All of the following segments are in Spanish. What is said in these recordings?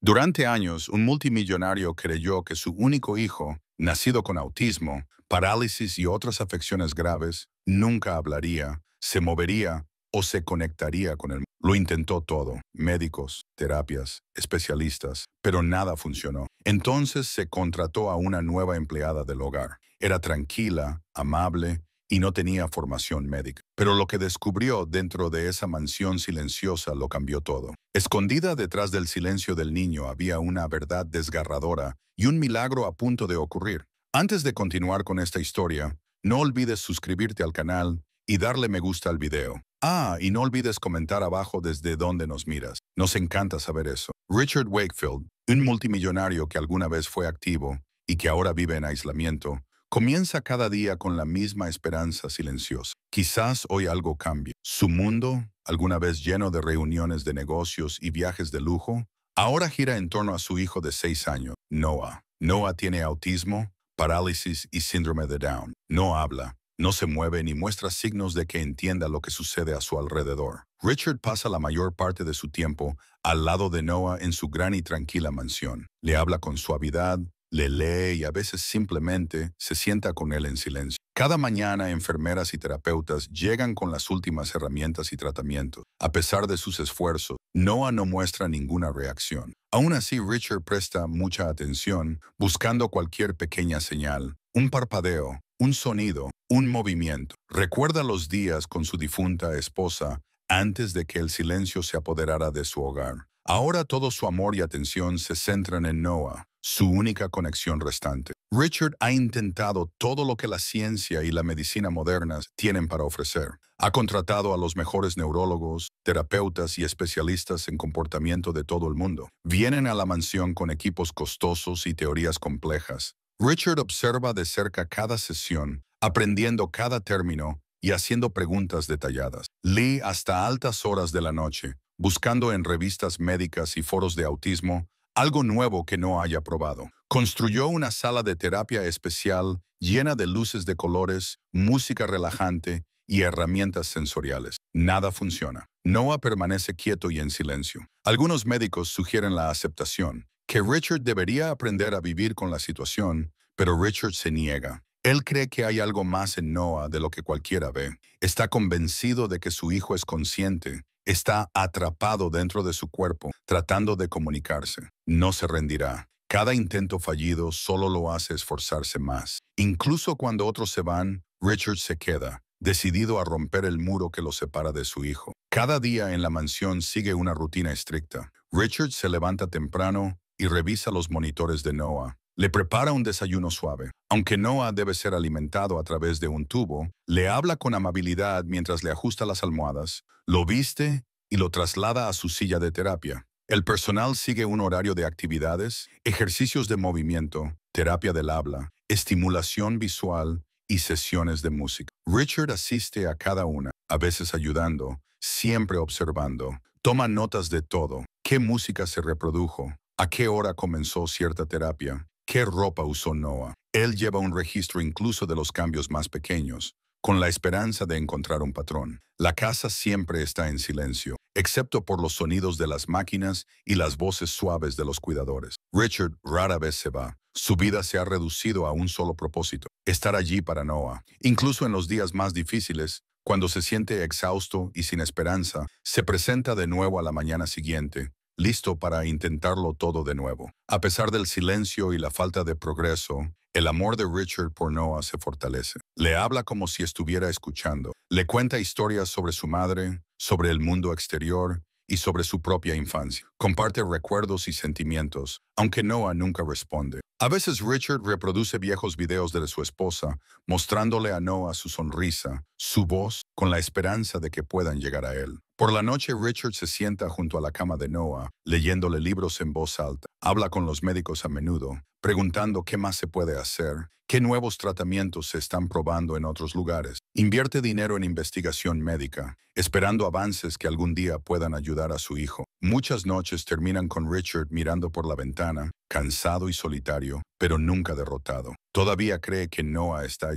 Durante años, un multimillonario creyó que su único hijo, nacido con autismo, parálisis y otras afecciones graves, nunca hablaría, se movería o se conectaría con el mundo. Lo intentó todo, médicos, terapias, especialistas, pero nada funcionó. Entonces se contrató a una nueva empleada del hogar. Era tranquila, amable y no tenía formación médica. Pero lo que descubrió dentro de esa mansión silenciosa lo cambió todo. Escondida detrás del silencio del niño había una verdad desgarradora y un milagro a punto de ocurrir. Antes de continuar con esta historia, no olvides suscribirte al canal y darle me gusta al video. Y no olvides comentar abajo desde dónde nos miras. Nos encanta saber eso. Richard Wakefield, un multimillonario que alguna vez fue activo y que ahora vive en aislamiento, comienza cada día con la misma esperanza silenciosa. Quizás hoy algo cambie. Su mundo, alguna vez lleno de reuniones de negocios y viajes de lujo, ahora gira en torno a su hijo de 6 años, Noah. Noah tiene autismo, parálisis y síndrome de Down. No habla, no se mueve ni muestra signos de que entienda lo que sucede a su alrededor. Richard pasa la mayor parte de su tiempo al lado de Noah en su gran y tranquila mansión. Le habla con suavidad, le lee y a veces simplemente se sienta con él en silencio. Cada mañana, enfermeras y terapeutas llegan con las últimas herramientas y tratamientos. A pesar de sus esfuerzos, Noah no muestra ninguna reacción. Aún así, Richard presta mucha atención, buscando cualquier pequeña señal, un parpadeo, un sonido, un movimiento. Recuerda los días con su difunta esposa antes de que el silencio se apoderara de su hogar. Ahora todo su amor y atención se centran en Noah, su única conexión restante. Richard ha intentado todo lo que la ciencia y la medicina modernas tienen para ofrecer. Ha contratado a los mejores neurólogos, terapeutas y especialistas en comportamiento de todo el mundo. Vienen a la mansión con equipos costosos y teorías complejas. Richard observa de cerca cada sesión, aprendiendo cada término y haciendo preguntas detalladas. Lee hasta altas horas de la noche, buscando en revistas médicas y foros de autismo algo nuevo que no haya probado. Construyó una sala de terapia especial llena de luces de colores, música relajante y herramientas sensoriales. Nada funciona. Noah permanece quieto y en silencio. Algunos médicos sugieren la aceptación, que Richard debería aprender a vivir con la situación, pero Richard se niega. Él cree que hay algo más en Noah de lo que cualquiera ve. Está convencido de que su hijo es consciente. Está atrapado dentro de su cuerpo, tratando de comunicarse. No se rendirá. Cada intento fallido solo lo hace esforzarse más. Incluso cuando otros se van, Richard se queda, decidido a romper el muro que lo separa de su hijo. Cada día en la mansión sigue una rutina estricta. Richard se levanta temprano y revisa los monitores de Noah. Le prepara un desayuno suave. Aunque Noah debe ser alimentado a través de un tubo, le habla con amabilidad mientras le ajusta las almohadas, lo viste y lo traslada a su silla de terapia. El personal sigue un horario de actividades, ejercicios de movimiento, terapia del habla, estimulación visual y sesiones de música. Richard asiste a cada una, a veces ayudando, siempre observando. Toma notas de todo. ¿Qué música se reprodujo? ¿A qué hora comenzó cierta terapia? ¿Qué ropa usó Noah? Él lleva un registro incluso de los cambios más pequeños, con la esperanza de encontrar un patrón. La casa siempre está en silencio, excepto por los sonidos de las máquinas y las voces suaves de los cuidadores. Richard rara vez se va. Su vida se ha reducido a un solo propósito: estar allí para Noah. Incluso en los días más difíciles, cuando se siente exhausto y sin esperanza, se presenta de nuevo a la mañana siguiente, listo para intentarlo todo de nuevo. A pesar del silencio y la falta de progreso, el amor de Richard por Noah se fortalece. Le habla como si estuviera escuchando. Le cuenta historias sobre su madre, sobre el mundo exterior y sobre su propia infancia. Comparte recuerdos y sentimientos, aunque Noah nunca responde. A veces Richard reproduce viejos videos de su esposa, mostrándole a Noah su sonrisa, su voz, con la esperanza de que puedan llegar a él. Por la noche, Richard se sienta junto a la cama de Noah, leyéndole libros en voz alta. Habla con los médicos a menudo, preguntando qué más se puede hacer, qué nuevos tratamientos se están probando en otros lugares. Invierte dinero en investigación médica, esperando avances que algún día puedan ayudar a su hijo. Muchas noches terminan con Richard mirando por la ventana, cansado y solitario, pero nunca derrotado. Todavía cree que Noah está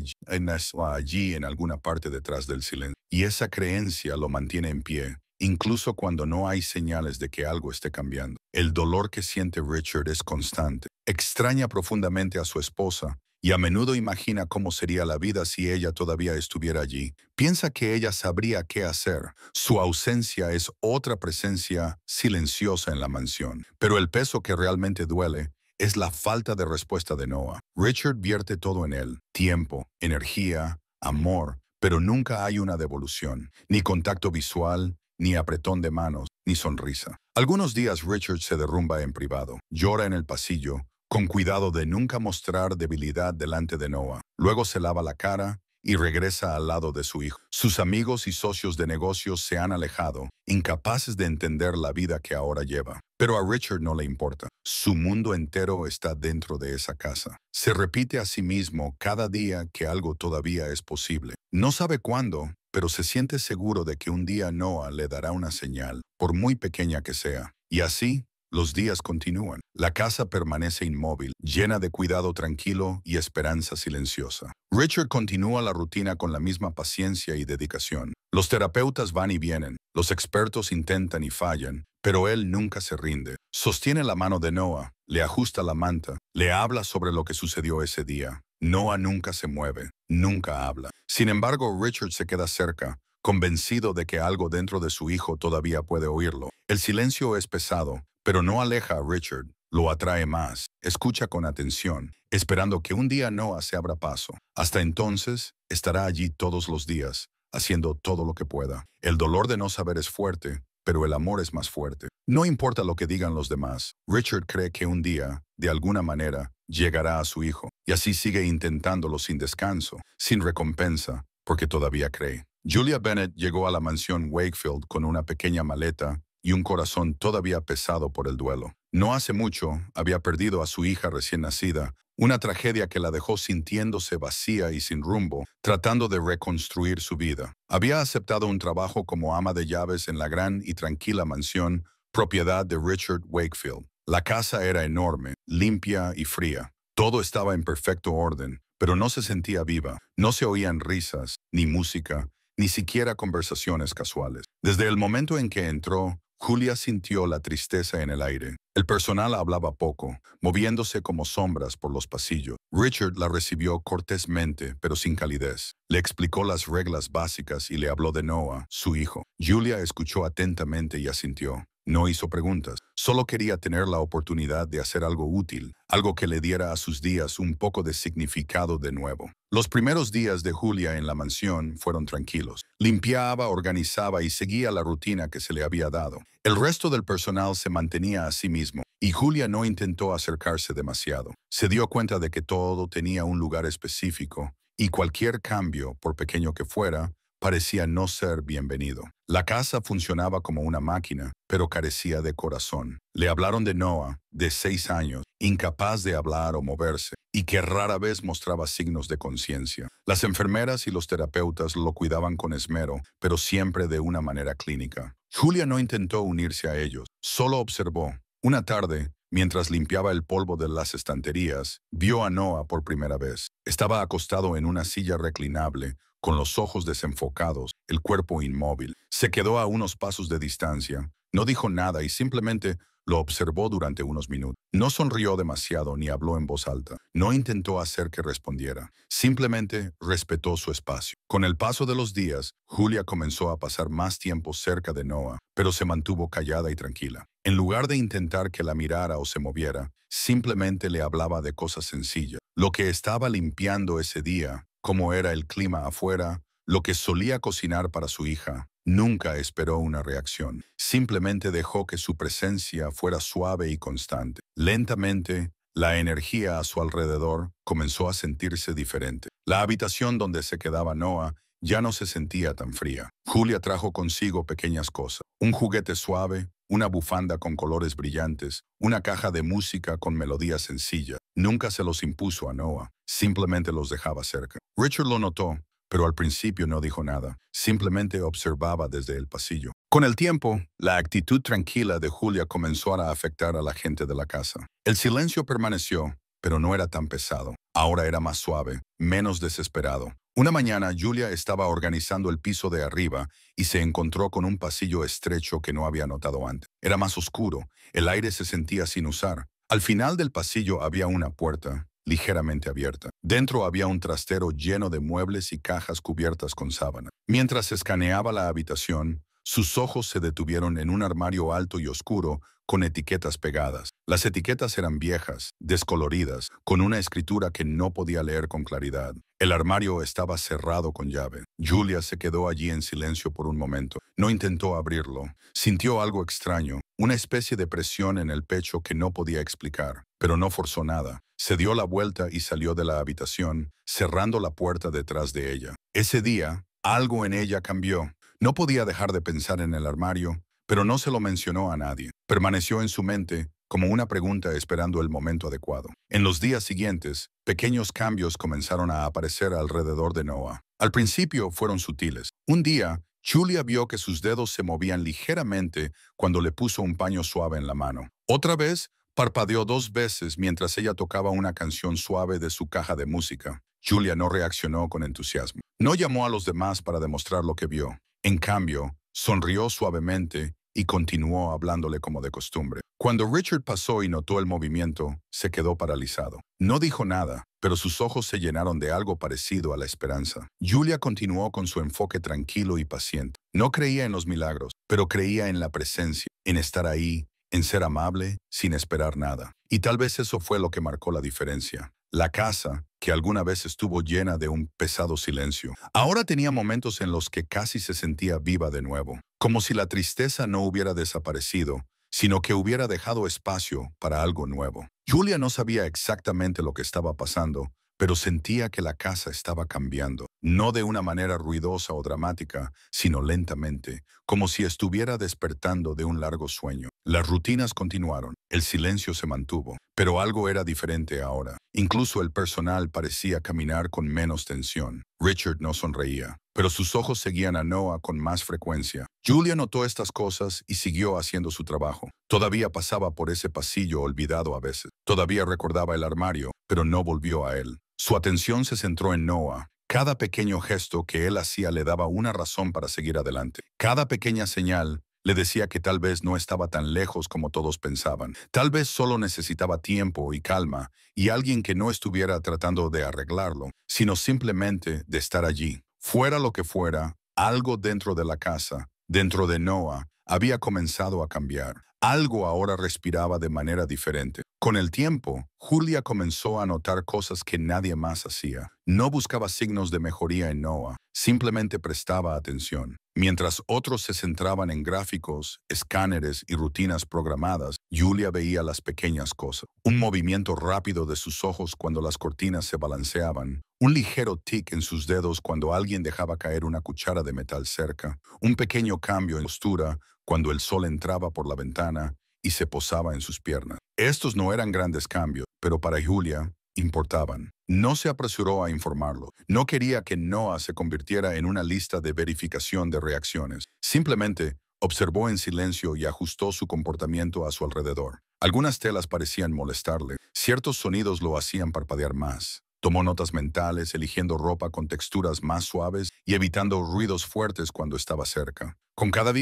allí en alguna parte detrás del silencio. Y esa creencia lo mantiene en pie, incluso cuando no hay señales de que algo esté cambiando. El dolor que siente Richard es constante. Extraña profundamente a su esposa y a menudo imagina cómo sería la vida si ella todavía estuviera allí. Piensa que ella sabría qué hacer. Su ausencia es otra presencia silenciosa en la mansión. Pero el peso que realmente duele es la falta de respuesta de Noah. Richard vierte todo en él: tiempo, energía, amor, pero nunca hay una devolución, ni contacto visual, ni apretón de manos, ni sonrisa. Algunos días Richard se derrumba en privado, llora en el pasillo, con cuidado de nunca mostrar debilidad delante de Noah. Luego se lava la cara y regresa al lado de su hijo. Sus amigos y socios de negocios se han alejado, incapaces de entender la vida que ahora lleva. Pero a Richard no le importa. Su mundo entero está dentro de esa casa. Se repite a sí mismo cada día que algo todavía es posible. No sabe cuándo, pero se siente seguro de que un día Noah le dará una señal, por muy pequeña que sea. Y así, los días continúan. La casa permanece inmóvil, llena de cuidado tranquilo y esperanza silenciosa. Richard continúa la rutina con la misma paciencia y dedicación. Los terapeutas van y vienen, los expertos intentan y fallan, pero él nunca se rinde. Sostiene la mano de Noah, le ajusta la manta, le habla sobre lo que sucedió ese día. Noah nunca se mueve, nunca habla. Sin embargo, Richard se queda cerca, convencido de que algo dentro de su hijo todavía puede oírlo. El silencio es pesado, pero no aleja a Richard, lo atrae más. Escucha con atención, esperando que un día Noah se abra paso. Hasta entonces, estará allí todos los días, haciendo todo lo que pueda. El dolor de no saber es fuerte, pero el amor es más fuerte. No importa lo que digan los demás, Richard cree que un día, de alguna manera, llegará a su hijo, y así sigue intentándolo sin descanso, sin recompensa, porque todavía cree. Julia Bennett llegó a la mansión Wakefield con una pequeña maleta y un corazón todavía pesado por el duelo. No hace mucho había perdido a su hija recién nacida, una tragedia que la dejó sintiéndose vacía y sin rumbo, tratando de reconstruir su vida. Había aceptado un trabajo como ama de llaves en la gran y tranquila mansión, propiedad de Richard Wakefield. La casa era enorme, limpia y fría. Todo estaba en perfecto orden, pero no se sentía viva. No se oían risas, ni música, ni siquiera conversaciones casuales. Desde el momento en que entró, Julia sintió la tristeza en el aire. El personal hablaba poco, moviéndose como sombras por los pasillos. Richard la recibió cortésmente, pero sin calidez. Le explicó las reglas básicas y le habló de Noah, su hijo. Julia escuchó atentamente y asintió. No hizo preguntas, solo quería tener la oportunidad de hacer algo útil, algo que le diera a sus días un poco de significado de nuevo. Los primeros días de Julia en la mansión fueron tranquilos. Limpiaba, organizaba y seguía la rutina que se le había dado. El resto del personal se mantenía a sí mismo, y Julia no intentó acercarse demasiado. Se dio cuenta de que todo tenía un lugar específico, y cualquier cambio, por pequeño que fuera, parecía no ser bienvenido. La casa funcionaba como una máquina, pero carecía de corazón. Le hablaron de Noah, de 6 años, incapaz de hablar o moverse, y que rara vez mostraba signos de conciencia. Las enfermeras y los terapeutas lo cuidaban con esmero, pero siempre de una manera clínica. Julia no intentó unirse a ellos, solo observó. Una tarde, mientras limpiaba el polvo de las estanterías, vio a Noah por primera vez. Estaba acostado en una silla reclinable, con los ojos desenfocados, el cuerpo inmóvil. Se quedó a unos pasos de distancia, no dijo nada y simplemente lo observó durante unos minutos. No sonrió demasiado ni habló en voz alta. No intentó hacer que respondiera. Simplemente respetó su espacio. Con el paso de los días, Julia comenzó a pasar más tiempo cerca de Noah, pero se mantuvo callada y tranquila. En lugar de intentar que la mirara o se moviera, simplemente le hablaba de cosas sencillas. Lo que estaba limpiando ese día, cómo era el clima afuera, lo que solía cocinar para su hija. Nunca esperó una reacción. Simplemente dejó que su presencia fuera suave y constante. Lentamente, la energía a su alrededor comenzó a sentirse diferente. La habitación donde se quedaba Noah ya no se sentía tan fría. Julia trajo consigo pequeñas cosas: un juguete suave, una bufanda con colores brillantes, una caja de música con melodías sencillas. Nunca se los impuso a Noah, simplemente los dejaba cerca. Richard lo notó, pero al principio no dijo nada, simplemente observaba desde el pasillo. Con el tiempo, la actitud tranquila de Julia comenzó a afectar a la gente de la casa. El silencio permaneció, pero no era tan pesado. Ahora era más suave, menos desesperado. Una mañana, Julia estaba organizando el piso de arriba y se encontró con un pasillo estrecho que no había notado antes. Era más oscuro, el aire se sentía sin usar. Al final del pasillo había una puerta, ligeramente abierta. Dentro había un trastero lleno de muebles y cajas cubiertas con sábana. Mientras escaneaba la habitación, sus ojos se detuvieron en un armario alto y oscuro con etiquetas pegadas. Las etiquetas eran viejas, descoloridas, con una escritura que no podía leer con claridad. El armario estaba cerrado con llave. Julia se quedó allí en silencio por un momento. No intentó abrirlo. Sintió algo extraño, una especie de presión en el pecho que no podía explicar, pero no forzó nada. Se dio la vuelta y salió de la habitación, cerrando la puerta detrás de ella. Ese día, algo en ella cambió. No podía dejar de pensar en el armario, pero no se lo mencionó a nadie. Permaneció en su mente como una pregunta esperando el momento adecuado. En los días siguientes, pequeños cambios comenzaron a aparecer alrededor de Noah. Al principio fueron sutiles. Un día, Julia vio que sus dedos se movían ligeramente cuando le puso un paño suave en la mano. Otra vez, parpadeó 2 veces mientras ella tocaba una canción suave de su caja de música. Julia no reaccionó con entusiasmo. No llamó a los demás para demostrar lo que vio. En cambio, sonrió suavemente y continuó hablándole como de costumbre. Cuando Richard pasó y notó el movimiento, se quedó paralizado. No dijo nada, pero sus ojos se llenaron de algo parecido a la esperanza. Julia continuó con su enfoque tranquilo y paciente. No creía en los milagros, pero creía en la presencia, en estar ahí, en ser amable, sin esperar nada. Y tal vez eso fue lo que marcó la diferencia. La casa, que alguna vez estuvo llena de un pesado silencio, ahora tenía momentos en los que casi se sentía viva de nuevo, como si la tristeza no hubiera desaparecido, sino que hubiera dejado espacio para algo nuevo. Julia no sabía exactamente lo que estaba pasando, pero sentía que la casa estaba cambiando, no de una manera ruidosa o dramática, sino lentamente, como si estuviera despertando de un largo sueño. Las rutinas continuaron, el silencio se mantuvo, pero algo era diferente ahora. Incluso el personal parecía caminar con menos tensión. Richard no sonreía, pero sus ojos seguían a Noah con más frecuencia. Julia notó estas cosas y siguió haciendo su trabajo. Todavía pasaba por ese pasillo olvidado a veces. Todavía recordaba el armario, pero no volvió a él. Su atención se centró en Noah. Cada pequeño gesto que él hacía le daba una razón para seguir adelante. Cada pequeña señal le decía que tal vez no estaba tan lejos como todos pensaban. Tal vez solo necesitaba tiempo y calma y alguien que no estuviera tratando de arreglarlo, sino simplemente de estar allí. Fuera lo que fuera, algo dentro de la casa, dentro de Noah, había comenzado a cambiar. Algo ahora respiraba de manera diferente. Con el tiempo, Julia comenzó a notar cosas que nadie más hacía. No buscaba signos de mejoría en Noah, simplemente prestaba atención. Mientras otros se centraban en gráficos, escáneres y rutinas programadas, Julia veía las pequeñas cosas. Un movimiento rápido de sus ojos cuando las cortinas se balanceaban, un ligero tic en sus dedos cuando alguien dejaba caer una cuchara de metal cerca, un pequeño cambio en postura cuando el sol entraba por la ventana y se posaba en sus piernas. Estos no eran grandes cambios, pero para Julia importaban. No se apresuró a informarlo. No quería que Noah se convirtiera en una lista de verificación de reacciones. Simplemente observó en silencio y ajustó su comportamiento a su alrededor. Algunas telas parecían molestarle. Ciertos sonidos lo hacían parpadear más. Tomó notas mentales, eligiendo ropa con texturas más suaves y evitando ruidos fuertes cuando estaba cerca. Con cada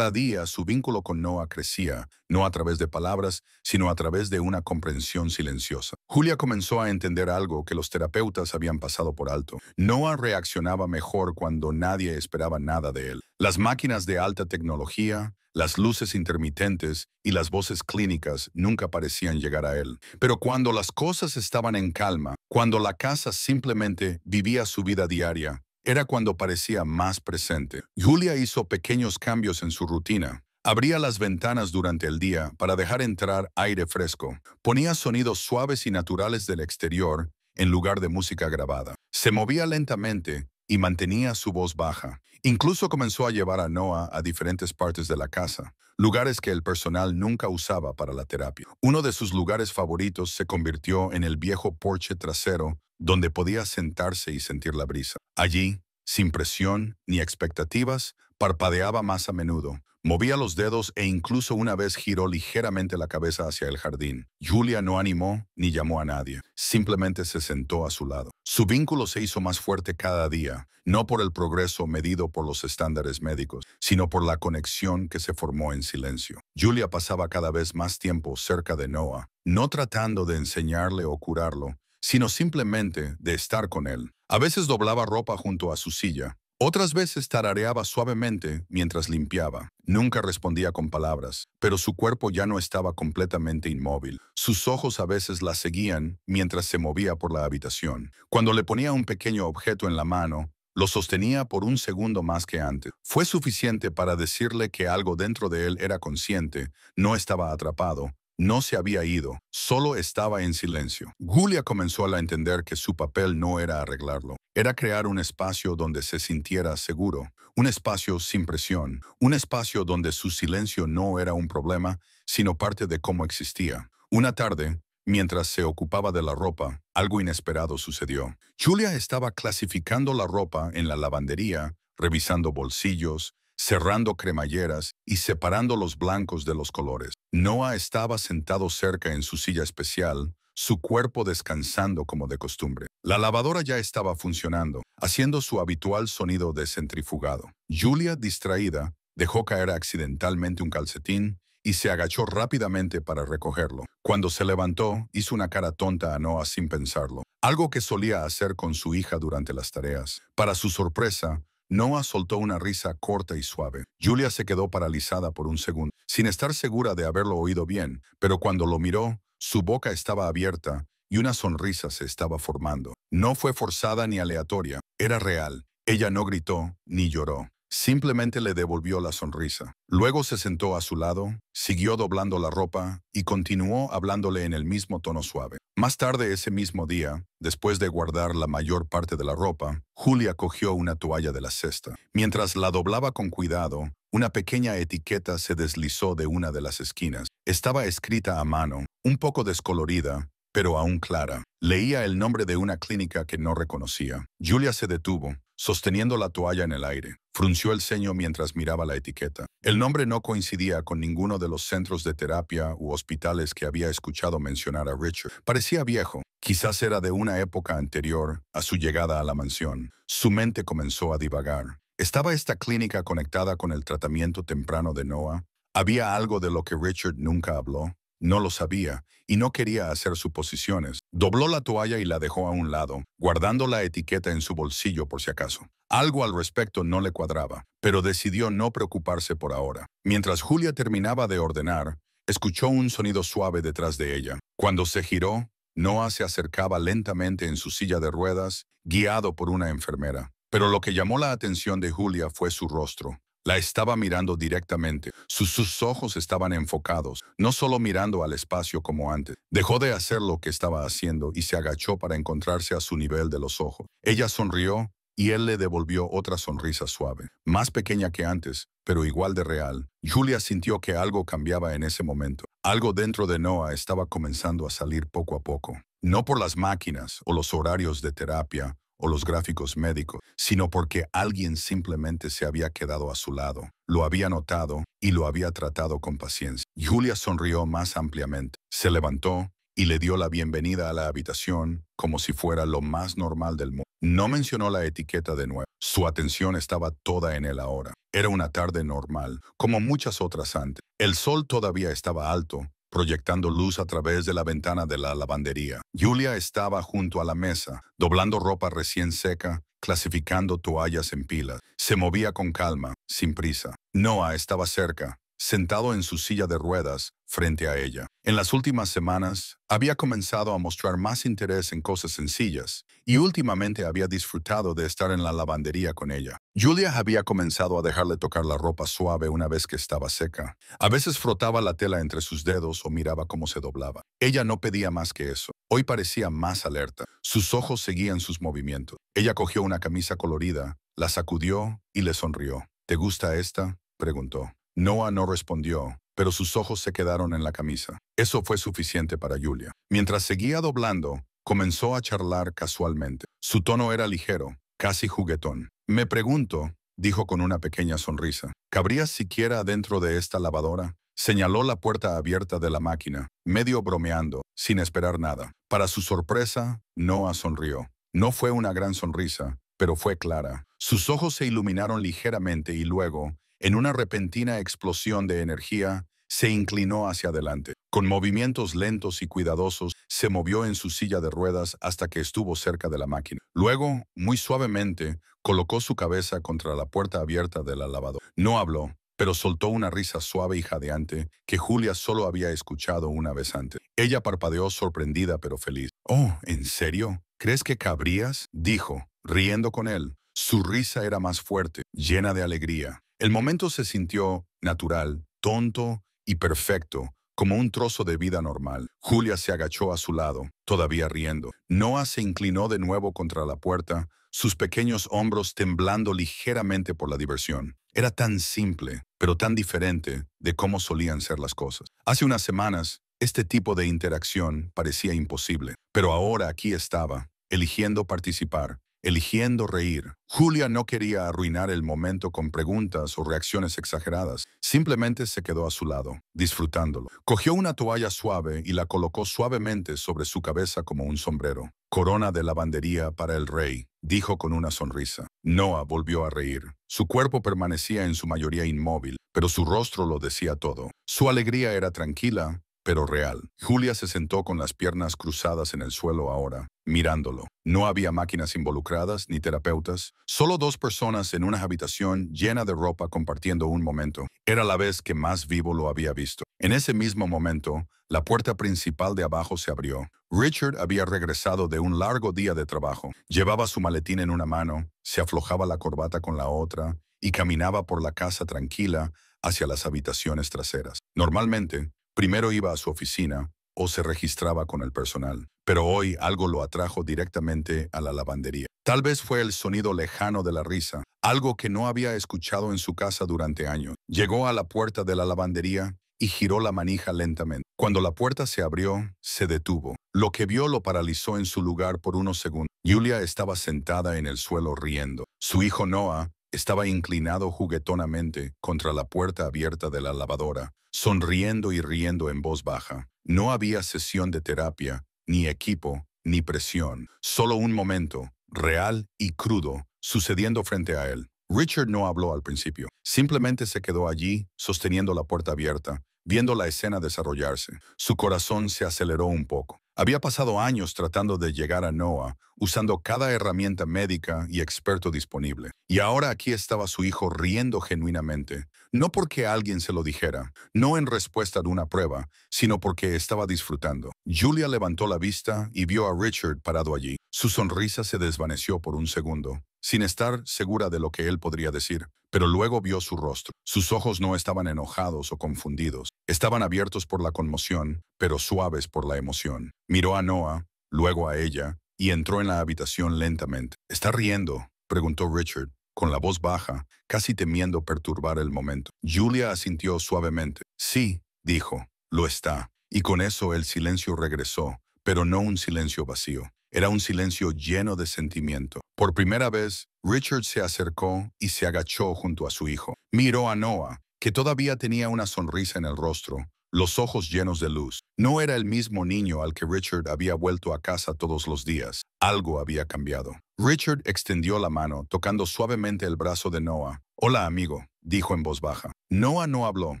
día, su vínculo con Noah crecía, no a través de palabras, sino a través de una comprensión silenciosa. Julia comenzó a entender algo que los terapeutas habían pasado por alto. Noah reaccionaba mejor cuando nadie esperaba nada de él. Las máquinas de alta tecnología, las luces intermitentes y las voces clínicas nunca parecían llegar a él. Pero cuando las cosas estaban en calma, cuando la casa simplemente vivía su vida diaria, era cuando parecía más presente. Julia hizo pequeños cambios en su rutina. Abría las ventanas durante el día para dejar entrar aire fresco. Ponía sonidos suaves y naturales del exterior en lugar de música grabada. Se movía lentamente y mantenía su voz baja. Incluso comenzó a llevar a Noah a diferentes partes de la casa, lugares que el personal nunca usaba para la terapia. Uno de sus lugares favoritos se convirtió en el viejo porche trasero, donde podía sentarse y sentir la brisa. Allí, sin presión ni expectativas, parpadeaba más a menudo. Movía los dedos e incluso una vez giró ligeramente la cabeza hacia el jardín. Julia no animó ni llamó a nadie. Simplemente se sentó a su lado. Su vínculo se hizo más fuerte cada día, no por el progreso medido por los estándares médicos, sino por la conexión que se formó en silencio. Julia pasaba cada vez más tiempo cerca de Noah, no tratando de enseñarle o curarlo, sino simplemente de estar con él. A veces doblaba ropa junto a su silla. Otras veces tarareaba suavemente mientras limpiaba. Nunca respondía con palabras, pero su cuerpo ya no estaba completamente inmóvil. Sus ojos a veces la seguían mientras se movía por la habitación. Cuando le ponía un pequeño objeto en la mano, lo sostenía por un segundo más que antes. Fue suficiente para decirle que algo dentro de él era consciente, no estaba atrapado. No se había ido, solo estaba en silencio. Julia comenzó a entender que su papel no era arreglarlo, era crear un espacio donde se sintiera seguro, un espacio sin presión, un espacio donde su silencio no era un problema, sino parte de cómo existía. Una tarde, mientras se ocupaba de la ropa, algo inesperado sucedió. Julia estaba clasificando la ropa en la lavandería, revisando bolsillos, cerrando cremalleras y separando los blancos de los colores. Noah estaba sentado cerca en su silla especial, su cuerpo descansando como de costumbre. La lavadora ya estaba funcionando, haciendo su habitual sonido de centrifugado. Julia, distraída, dejó caer accidentalmente un calcetín y se agachó rápidamente para recogerlo. Cuando se levantó, hizo una cara tonta a Noah sin pensarlo, algo que solía hacer con su hija durante las tareas. Para su sorpresa, Noah soltó una risa corta y suave. Julia se quedó paralizada por un segundo, sin estar segura de haberlo oído bien, pero cuando lo miró, su boca estaba abierta y una sonrisa se estaba formando. No fue forzada ni aleatoria, era real. Ella no gritó ni lloró. Simplemente le devolvió la sonrisa. Luego se sentó a su lado, siguió doblando la ropa y continuó hablándole en el mismo tono suave. Más tarde ese mismo día, después de guardar la mayor parte de la ropa, Julia cogió una toalla de la cesta. Mientras la doblaba con cuidado, una pequeña etiqueta se deslizó de una de las esquinas. Estaba escrita a mano, un poco descolorida, pero aún clara. Leía el nombre de una clínica que no reconocía. Julia se detuvo, sosteniendo la toalla en el aire. Frunció el ceño mientras miraba la etiqueta. El nombre no coincidía con ninguno de los centros de terapia u hospitales que había escuchado mencionar a Richard. Parecía viejo. Quizás era de una época anterior a su llegada a la mansión. Su mente comenzó a divagar. ¿Estaba esta clínica conectada con el tratamiento temprano de Noah? ¿Había algo de lo que Richard nunca habló? No lo sabía y no quería hacer suposiciones. Dobló la toalla y la dejó a un lado, guardando la etiqueta en su bolsillo por si acaso. Algo al respecto no le cuadraba, pero decidió no preocuparse por ahora. Mientras Julia terminaba de ordenar, escuchó un sonido suave detrás de ella. Cuando se giró, Noah se acercaba lentamente en su silla de ruedas, guiado por una enfermera. Pero lo que llamó la atención de Julia fue su rostro. La estaba mirando directamente. Sus ojos estaban enfocados, no solo mirando al espacio como antes. Dejó de hacer lo que estaba haciendo y se agachó para encontrarse a su nivel de los ojos. Ella sonrió y él le devolvió otra sonrisa suave, más pequeña que antes, pero igual de real. Julia sintió que algo cambiaba en ese momento. Algo dentro de Noah estaba comenzando a salir poco a poco. No por las máquinas o los horarios de terapia o los gráficos médicos, sino porque alguien simplemente se había quedado a su lado, lo había notado y lo había tratado con paciencia. Julia sonrió más ampliamente, se levantó y le dio la bienvenida a la habitación como si fuera lo más normal del mundo. No mencionó la etiqueta de nuevo. Su atención estaba toda en él ahora. Era una tarde normal, como muchas otras antes. El sol todavía estaba alto, proyectando luz a través de la ventana de la lavandería. Julia estaba junto a la mesa, doblando ropa recién seca, clasificando toallas en pilas. Se movía con calma, sin prisa. Noah estaba cerca, sentado en su silla de ruedas, frente a ella. En las últimas semanas, había comenzado a mostrar más interés en cosas sencillas, y últimamente había disfrutado de estar en la lavandería con ella. Julia había comenzado a dejarle tocar la ropa suave una vez que estaba seca. A veces frotaba la tela entre sus dedos o miraba cómo se doblaba. Ella no pedía más que eso. Hoy parecía más alerta. Sus ojos seguían sus movimientos. Ella cogió una camisa colorida, la sacudió y le sonrió. ¿Te gusta esta?, preguntó. Noah no respondió, pero sus ojos se quedaron en la camisa. Eso fue suficiente para Julia. Mientras seguía doblando, comenzó a charlar casualmente. Su tono era ligero, casi juguetón. Me pregunto, dijo con una pequeña sonrisa. ¿Cabrías siquiera dentro de esta lavadora? Señaló la puerta abierta de la máquina, medio bromeando, sin esperar nada. Para su sorpresa, Noah sonrió. No fue una gran sonrisa, pero fue clara. Sus ojos se iluminaron ligeramente y luego, en una repentina explosión de energía, se inclinó hacia adelante. Con movimientos lentos y cuidadosos, se movió en su silla de ruedas hasta que estuvo cerca de la máquina. Luego, muy suavemente, colocó su cabeza contra la puerta abierta de la lavadora. No habló, pero soltó una risa suave y jadeante que Julia solo había escuchado una vez antes. Ella parpadeó sorprendida pero feliz. «Oh, ¿en serio? ¿Crees que cabrías?», dijo, riendo con él. Su risa era más fuerte, llena de alegría. El momento se sintió natural, tonto y perfecto, como un trozo de vida normal. Julia se agachó a su lado, todavía riendo. Noah se inclinó de nuevo contra la puerta, sus pequeños hombros temblando ligeramente por la diversión. Era tan simple, pero tan diferente de cómo solían ser las cosas. Hace unas semanas, este tipo de interacción parecía imposible, pero ahora aquí estaba, eligiendo participar, eligiendo reír. Julia no quería arruinar el momento con preguntas o reacciones exageradas. Simplemente se quedó a su lado, disfrutándolo. Cogió una toalla suave y la colocó suavemente sobre su cabeza como un sombrero. «Corona de lavandería para el rey», dijo con una sonrisa. Noah volvió a reír. Su cuerpo permanecía en su mayoría inmóvil, pero su rostro lo decía todo. Su alegría era tranquila, pero real. Julia se sentó con las piernas cruzadas en el suelo ahora, mirándolo. No había máquinas involucradas ni terapeutas, solo dos personas en una habitación llena de ropa compartiendo un momento. Era la vez que más vivo lo había visto. En ese mismo momento, la puerta principal de abajo se abrió. Richard había regresado de un largo día de trabajo. Llevaba su maletín en una mano, se aflojaba la corbata con la otra y caminaba por la casa tranquila hacia las habitaciones traseras. Normalmente, primero iba a su oficina o se registraba con el personal, pero hoy algo lo atrajo directamente a la lavandería. Tal vez fue el sonido lejano de la risa, algo que no había escuchado en su casa durante años. Llegó a la puerta de la lavandería y giró la manija lentamente. Cuando la puerta se abrió, se detuvo. Lo que vio lo paralizó en su lugar por unos segundos. Julia estaba sentada en el suelo riendo. Su hijo Noah estaba inclinado juguetonamente contra la puerta abierta de la lavadora, sonriendo y riendo en voz baja. No había sesión de terapia, ni equipo, ni presión. Solo un momento, real y crudo, sucediendo frente a él. Richard no habló al principio. Simplemente se quedó allí, sosteniendo la puerta abierta, viendo la escena desarrollarse. Su corazón se aceleró un poco. Había pasado años tratando de llegar a Noah, usando cada herramienta médica y experto disponible. Y ahora aquí estaba su hijo riendo genuinamente, no porque alguien se lo dijera, no en respuesta de una prueba, sino porque estaba disfrutando. Julia levantó la vista y vio a Richard parado allí. Su sonrisa se desvaneció por un segundo, sin estar segura de lo que él podría decir, pero luego vio su rostro. Sus ojos no estaban enojados o confundidos, estaban abiertos por la conmoción, pero suaves por la emoción. Miró a Noah, luego a ella, y entró en la habitación lentamente. «¿Está riendo?», preguntó Richard, con la voz baja, casi temiendo perturbar el momento. Julia asintió suavemente. «Sí», dijo, «lo está». Y con eso el silencio regresó, pero no un silencio vacío. Era un silencio lleno de sentimiento. Por primera vez, Richard se acercó y se agachó junto a su hijo. Miró a Noah, que todavía tenía una sonrisa en el rostro, los ojos llenos de luz. No era el mismo niño al que Richard había vuelto a casa todos los días. Algo había cambiado. Richard extendió la mano, tocando suavemente el brazo de Noah. «Hola, amigo», dijo en voz baja. Noah no habló,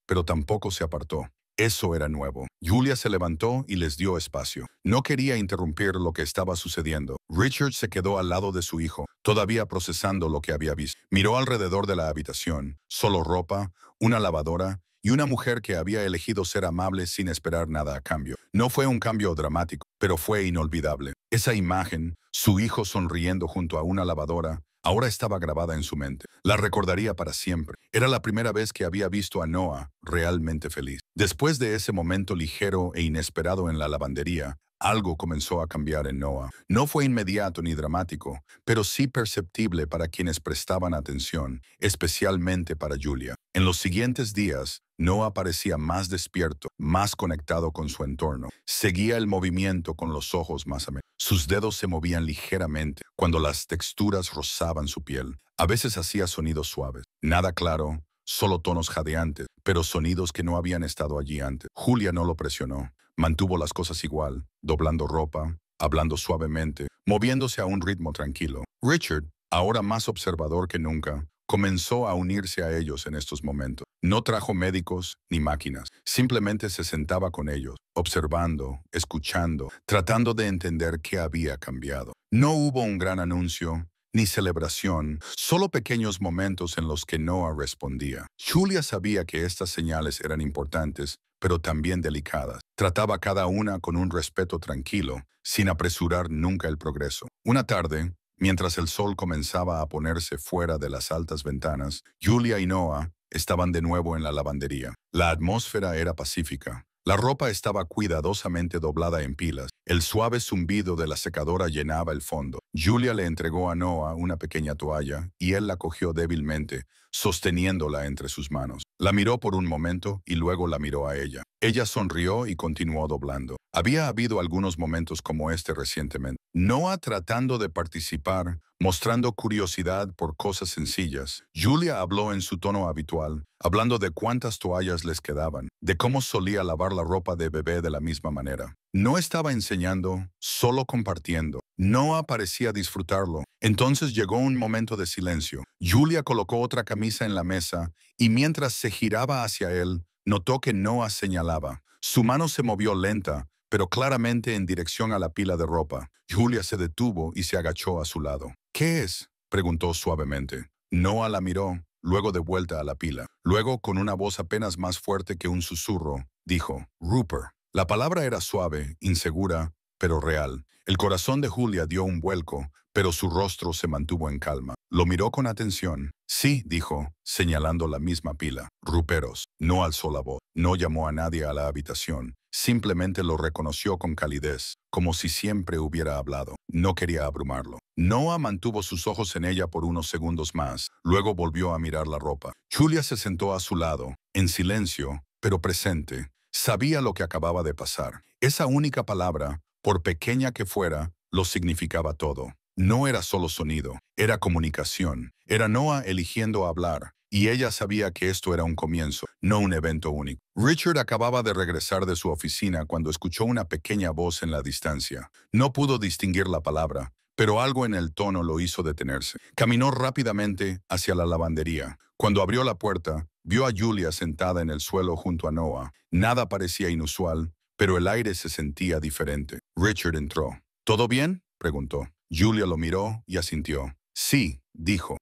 pero tampoco se apartó. Eso era nuevo. Julia se levantó y les dio espacio. No quería interrumpir lo que estaba sucediendo. Richard se quedó al lado de su hijo, todavía procesando lo que había visto. Miró alrededor de la habitación, solo ropa, una lavadora y una mujer que había elegido ser amable sin esperar nada a cambio. No fue un cambio dramático, pero fue inolvidable. Esa imagen, su hijo sonriendo junto a una lavadora, ahora estaba grabada en su mente. La recordaría para siempre. Era la primera vez que había visto a Noah realmente feliz. Después de ese momento ligero e inesperado en la lavandería, Algo comenzó a cambiar en Noah. No fue inmediato ni dramático, pero sí perceptible para quienes prestaban atención, especialmente para Julia. En los siguientes días, Noah parecía más despierto, más conectado con su entorno. Seguía el movimiento con los ojos más a menudo. Sus dedos se movían ligeramente cuando las texturas rozaban su piel. A veces hacía sonidos suaves. Nada claro, solo tonos jadeantes, pero sonidos que no habían estado allí antes. Julia no lo presionó. Mantuvo las cosas igual, doblando ropa, hablando suavemente, moviéndose a un ritmo tranquilo. Richard, ahora más observador que nunca, comenzó a unirse a ellos en estos momentos. No trajo médicos ni máquinas, simplemente se sentaba con ellos, observando, escuchando, tratando de entender qué había cambiado. No hubo un gran anuncio, ni celebración, solo pequeños momentos en los que Noah respondía. Julia sabía que estas señales eran importantes, pero también delicadas. Trataba cada una con un respeto tranquilo, sin apresurar nunca el progreso. Una tarde, mientras el sol comenzaba a ponerse fuera de las altas ventanas, Julia y Noah estaban de nuevo en la lavandería. La atmósfera era pacífica. La ropa estaba cuidadosamente doblada en pilas. El suave zumbido de la secadora llenaba el fondo. Julia le entregó a Noah una pequeña toalla y él la cogió débilmente, sosteniéndola entre sus manos. La miró por un momento y luego la miró a ella. Ella sonrió y continuó doblando. Había habido algunos momentos como este recientemente. Noah tratando de participar, mostrando curiosidad por cosas sencillas. Julia habló en su tono habitual, hablando de cuántas toallas les quedaban, de cómo solía lavar la ropa de bebé de la misma manera. No estaba enseñando, solo compartiendo. Noah parecía disfrutarlo. Entonces llegó un momento de silencio. Julia colocó otra camisa en la mesa y mientras se giraba hacia él, notó que Noah señalaba. Su mano se movió lenta, pero claramente en dirección a la pila de ropa. Julia se detuvo y se agachó a su lado. ¿Qué es?, preguntó suavemente. Noah la miró, luego de vuelta a la pila. Luego, con una voz apenas más fuerte que un susurro, dijo, Rupert. La palabra era suave, insegura, pero real. El corazón de Julia dio un vuelco, pero su rostro se mantuvo en calma. Lo miró con atención. Sí, dijo, señalando la misma pila. Ruperos. No alzó la voz. No llamó a nadie a la habitación. Simplemente lo reconoció con calidez, como si siempre hubiera hablado. No quería abrumarlo. Noah mantuvo sus ojos en ella por unos segundos más. Luego volvió a mirar la ropa. Julia se sentó a su lado, en silencio, pero presente. Sabía lo que acababa de pasar. Esa única palabra, por pequeña que fuera, lo significaba todo. No era solo sonido, era comunicación. Era Noah eligiendo hablar, y ella sabía que esto era un comienzo, no un evento único. Richard acababa de regresar de su oficina cuando escuchó una pequeña voz en la distancia. No pudo distinguir la palabra, pero algo en el tono lo hizo detenerse. Caminó rápidamente hacia la lavandería. Cuando abrió la puerta, vio a Julia sentada en el suelo junto a Noah. Nada parecía inusual, pero el aire se sentía diferente. Richard entró. ¿Todo bien?, preguntó. Julia lo miró y asintió. Sí, dijo.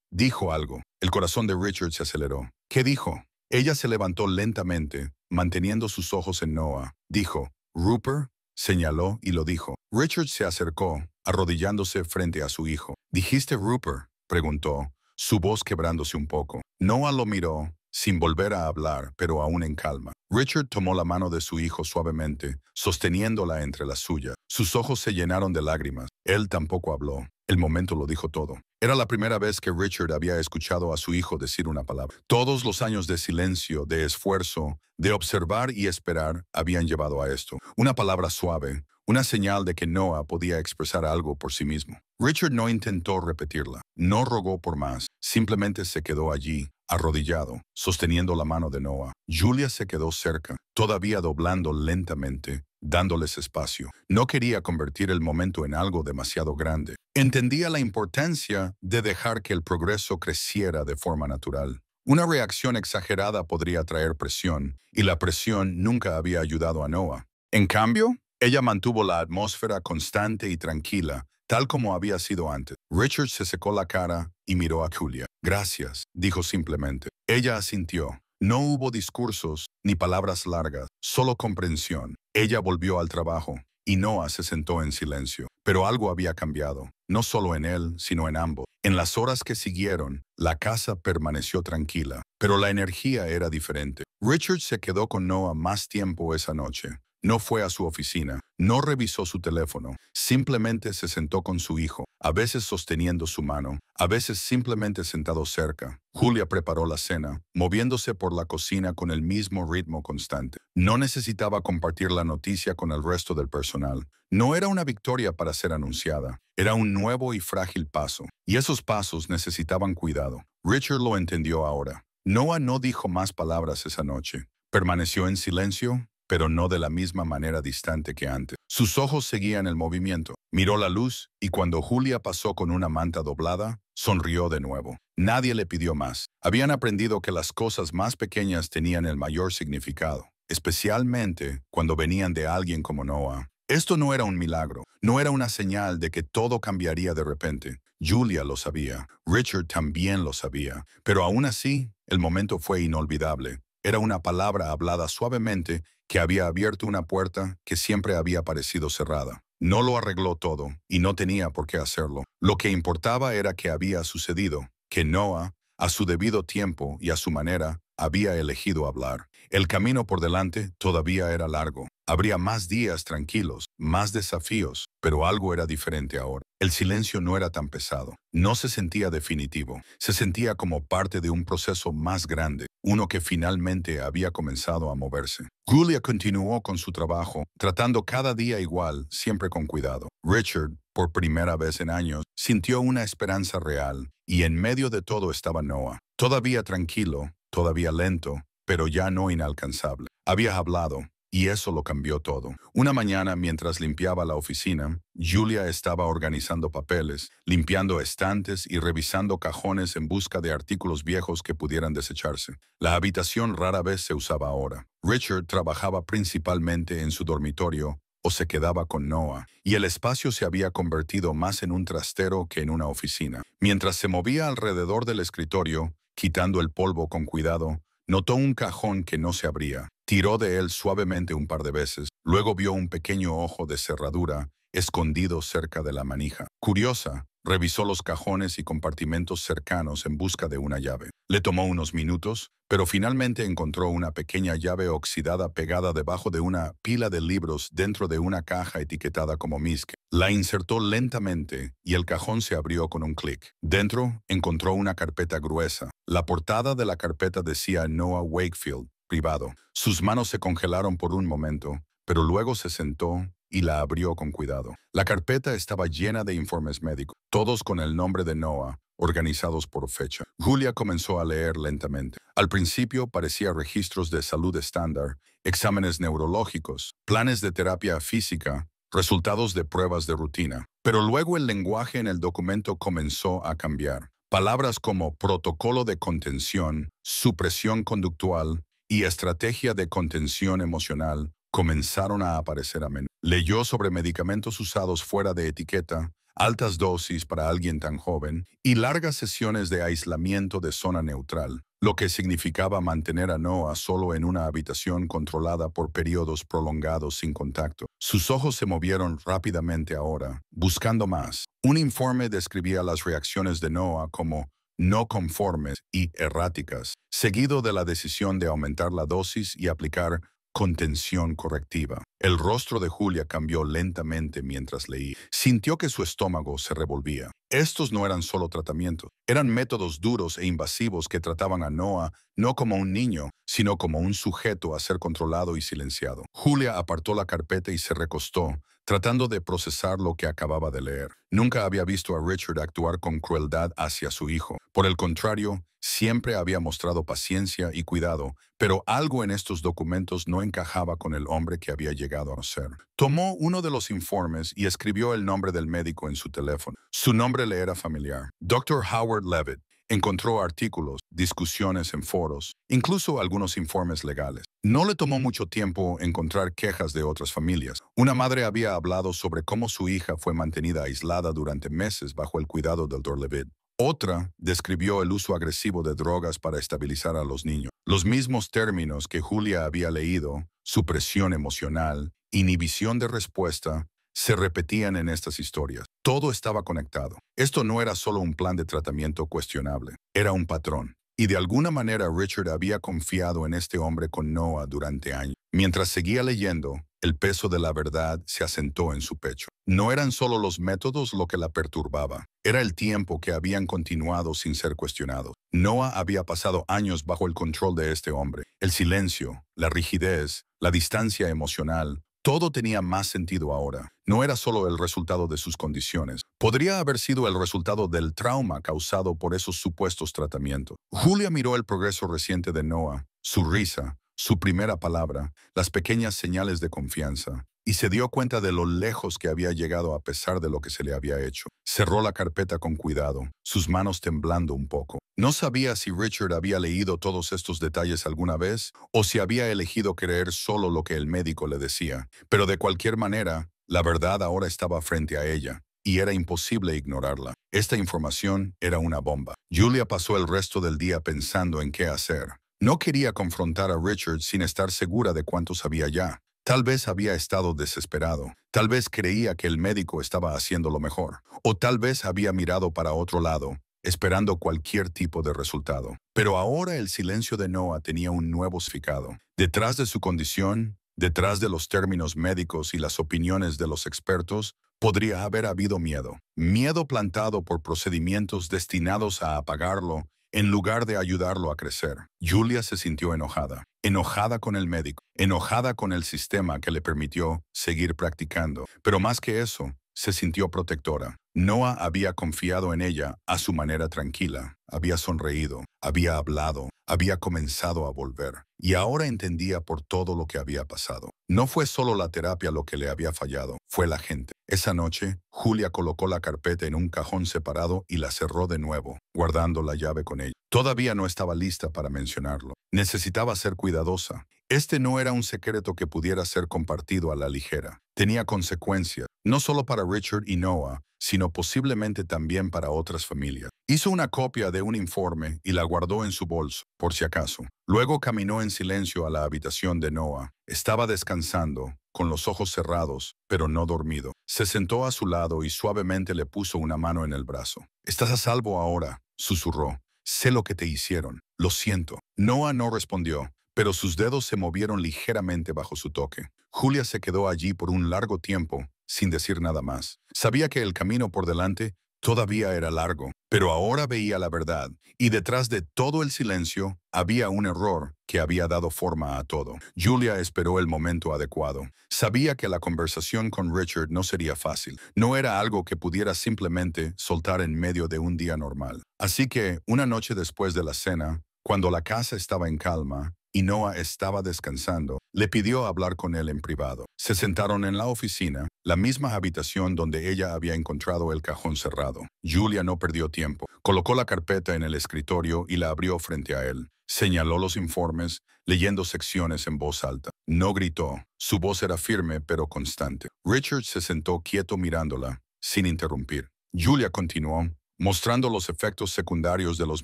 Dijo algo. El corazón de Richard se aceleró. ¿Qué dijo? Ella se levantó lentamente, manteniendo sus ojos en Noah. Dijo, Rupert, señaló y lo dijo. Richard se acercó, arrodillándose frente a su hijo. ¿Dijiste Rupert?, preguntó, su voz quebrándose un poco. Noah lo miró, sin volver a hablar, pero aún en calma. Richard tomó la mano de su hijo suavemente, sosteniéndola entre las suyas. Sus ojos se llenaron de lágrimas. Él tampoco habló. El momento lo dijo todo. Era la primera vez que Richard había escuchado a su hijo decir una palabra. Todos los años de silencio, de esfuerzo, de observar y esperar habían llevado a esto. Una palabra suave, una señal de que Noah podía expresar algo por sí mismo. Richard no intentó repetirla, no rogó por más, simplemente se quedó allí, arrodillado, sosteniendo la mano de Noah. Julia se quedó cerca, todavía doblando lentamente, dándoles espacio. No quería convertir el momento en algo demasiado grande. Entendía la importancia de dejar que el progreso creciera de forma natural. Una reacción exagerada podría traer presión, y la presión nunca había ayudado a Noah. En cambio, ella mantuvo la atmósfera constante y tranquila, tal como había sido antes. Richard se secó la cara y miró a Julia. Gracias, dijo simplemente. Ella asintió. No hubo discursos ni palabras largas, solo comprensión. Ella volvió al trabajo y Noah se sentó en silencio. Pero algo había cambiado, no solo en él, sino en ambos. En las horas que siguieron, la casa permaneció tranquila, pero la energía era diferente. Richard se quedó con Noah más tiempo esa noche. No fue a su oficina, No revisó su teléfono, simplemente se sentó con su hijo, a veces sosteniendo su mano, a veces simplemente sentado cerca. Julia preparó la cena, moviéndose por la cocina con el mismo ritmo constante. No necesitaba compartir la noticia con el resto del personal. No era una victoria para ser anunciada, era un nuevo y frágil paso, y esos pasos necesitaban cuidado. Richard lo entendió ahora. Noah no dijo más palabras esa noche. Permaneció en silencio, pero no de la misma manera distante que antes. Sus ojos seguían el movimiento. Miró la luz y cuando Julia pasó con una manta doblada, sonrió de nuevo. Nadie le pidió más. Habían aprendido que las cosas más pequeñas tenían el mayor significado, especialmente cuando venían de alguien como Noah. Esto no era un milagro, no era una señal de que todo cambiaría de repente. Julia lo sabía, Richard también lo sabía, pero aún así, el momento fue inolvidable. Era una palabra hablada suavemente que había abierto una puerta que siempre había parecido cerrada. No lo arregló todo, y no tenía por qué hacerlo. Lo que importaba era que había sucedido, que Noah, a su debido tiempo y a su manera, había elegido hablar. El camino por delante todavía era largo. Habría más días tranquilos, más desafíos, pero algo era diferente ahora. El silencio no era tan pesado, no se sentía definitivo, se sentía como parte de un proceso más grande, uno que finalmente había comenzado a moverse. Julia continuó con su trabajo, tratando cada día igual, siempre con cuidado. Richard, por primera vez en años, sintió una esperanza real, y en medio de todo estaba Noah, todavía tranquilo, todavía lento, pero ya no inalcanzable. Había hablado, y eso lo cambió todo. Una mañana, mientras limpiaba la oficina, Julia estaba organizando papeles, limpiando estantes y revisando cajones en busca de artículos viejos que pudieran desecharse. La habitación rara vez se usaba ahora. Richard trabajaba principalmente en su dormitorio o se quedaba con Noah, y el espacio se había convertido más en un trastero que en una oficina. Mientras se movía alrededor del escritorio, quitando el polvo con cuidado, notó un cajón que no se abría. Tiró de él suavemente un par de veces, luego vio un pequeño ojo de cerradura escondido cerca de la manija. Curiosa, revisó los cajones y compartimentos cercanos en busca de una llave. Le tomó unos minutos, pero finalmente encontró una pequeña llave oxidada pegada debajo de una pila de libros dentro de una caja etiquetada como Misk. La insertó lentamente y el cajón se abrió con un clic. Dentro encontró una carpeta gruesa. La portada de la carpeta decía Noah Wakefield, privado. Sus manos se congelaron por un momento, pero luego se sentó y la abrió con cuidado. La carpeta estaba llena de informes médicos, todos con el nombre de Noah, organizados por fecha. Julia comenzó a leer lentamente. Al principio parecía registros de salud estándar, exámenes neurológicos, planes de terapia física, resultados de pruebas de rutina. Pero luego el lenguaje en el documento comenzó a cambiar. Palabras como protocolo de contención, supresión conductual y estrategia de contención emocional comenzaron a aparecer a menudo. Leyó sobre medicamentos usados fuera de etiqueta, altas dosis para alguien tan joven y largas sesiones de aislamiento de zona neutral, lo que significaba mantener a Noah solo en una habitación controlada por periodos prolongados sin contacto. Sus ojos se movieron rápidamente ahora, buscando más. Un informe describía las reacciones de Noah como no conformes y erráticas, seguido de la decisión de aumentar la dosis y aplicar contención correctiva. El rostro de Julia cambió lentamente mientras leía. Sintió que su estómago se revolvía. Estos no eran solo tratamientos, eran métodos duros e invasivos que trataban a Noah no como un niño, sino como un sujeto a ser controlado y silenciado. Julia apartó la carpeta y se recostó, tratando de procesar lo que acababa de leer. Nunca había visto a Richard actuar con crueldad hacia su hijo. Por el contrario, siempre había mostrado paciencia y cuidado, pero algo en estos documentos no encajaba con el hombre que había llegado a ser. Tomó uno de los informes y escribió el nombre del médico en su teléfono. Su nombre le era familiar. Dr. Howard Levitt. Encontró artículos, discusiones en foros, incluso algunos informes legales. No le tomó mucho tiempo encontrar quejas de otras familias. Una madre había hablado sobre cómo su hija fue mantenida aislada durante meses bajo el cuidado del Dr. Levitt. Otra describió el uso agresivo de drogas para estabilizar a los niños. Los mismos términos que Julia había leído, supresión emocional, inhibición de respuesta, se repetían en estas historias. Todo estaba conectado. Esto no era solo un plan de tratamiento cuestionable, era un patrón. Y de alguna manera Richard había confiado en este hombre con Noah durante años. Mientras seguía leyendo, el peso de la verdad se asentó en su pecho. No eran solo los métodos lo que la perturbaba, era el tiempo que habían continuado sin ser cuestionados. Noah había pasado años bajo el control de este hombre. El silencio, la rigidez, la distancia emocional, todo tenía más sentido ahora. No era solo el resultado de sus condiciones. Podría haber sido el resultado del trauma causado por esos supuestos tratamientos. Julia miró el progreso reciente de Noah, su risa, su primera palabra, las pequeñas señales de confianza, y se dio cuenta de lo lejos que había llegado a pesar de lo que se le había hecho. Cerró la carpeta con cuidado, sus manos temblando un poco. No sabía si Richard había leído todos estos detalles alguna vez o si había elegido creer solo lo que el médico le decía, pero de cualquier manera, la verdad ahora estaba frente a ella, y era imposible ignorarla. Esta información era una bomba. Julia pasó el resto del día pensando en qué hacer. No quería confrontar a Richard sin estar segura de cuánto sabía ya. Tal vez había estado desesperado, tal vez creía que el médico estaba haciendo lo mejor, o tal vez había mirado para otro lado, esperando cualquier tipo de resultado. Pero ahora el silencio de Noah tenía un nuevo significado. Detrás de su condición, detrás de los términos médicos y las opiniones de los expertos, podría haber habido miedo. Miedo plantado por procedimientos destinados a apagarlo en lugar de ayudarlo a crecer. Julia se sintió enojada. Enojada con el médico, enojada con el sistema que le permitió seguir practicando. Pero más que eso, se sintió protectora. Noah había confiado en ella a su manera tranquila. Había sonreído, había hablado, había comenzado a volver. Y ahora entendía por todo lo que había pasado. No fue solo la terapia lo que le había fallado, fue la gente. Esa noche, Julia colocó la carpeta en un cajón separado y la cerró de nuevo, guardando la llave con ella. Todavía no estaba lista para mencionarlo. Necesitaba ser cuidadosa. Este no era un secreto que pudiera ser compartido a la ligera. Tenía consecuencias, no solo para Richard y Noah, sino posiblemente también para otras familias. Hizo una copia de un informe y la guardó en su bolso, por si acaso. Luego caminó en silencio a la habitación de Noah. Estaba descansando, con los ojos cerrados, pero no dormido. Se sentó a su lado y suavemente le puso una mano en el brazo. «Estás a salvo ahora», susurró. «Sé lo que te hicieron. Lo siento». Noah no respondió, pero sus dedos se movieron ligeramente bajo su toque. Julia se quedó allí por un largo tiempo, sin decir nada más. Sabía que el camino por delante todavía era largo, pero ahora veía la verdad, y detrás de todo el silencio había un error que había dado forma a todo. Julia esperó el momento adecuado. Sabía que la conversación con Richard no sería fácil. No era algo que pudiera simplemente soltar en medio de un día normal. Así que, una noche después de la cena, cuando la casa estaba en calma y Noah estaba descansando, le pidió hablar con él en privado. Se sentaron en la oficina, la misma habitación donde ella había encontrado el cajón cerrado. Julia no perdió tiempo. Colocó la carpeta en el escritorio y la abrió frente a él. Señaló los informes, leyendo secciones en voz alta. No gritó. Su voz era firme pero constante. Richard se sentó quieto mirándola, sin interrumpir. Julia continuó, mostrando los efectos secundarios de los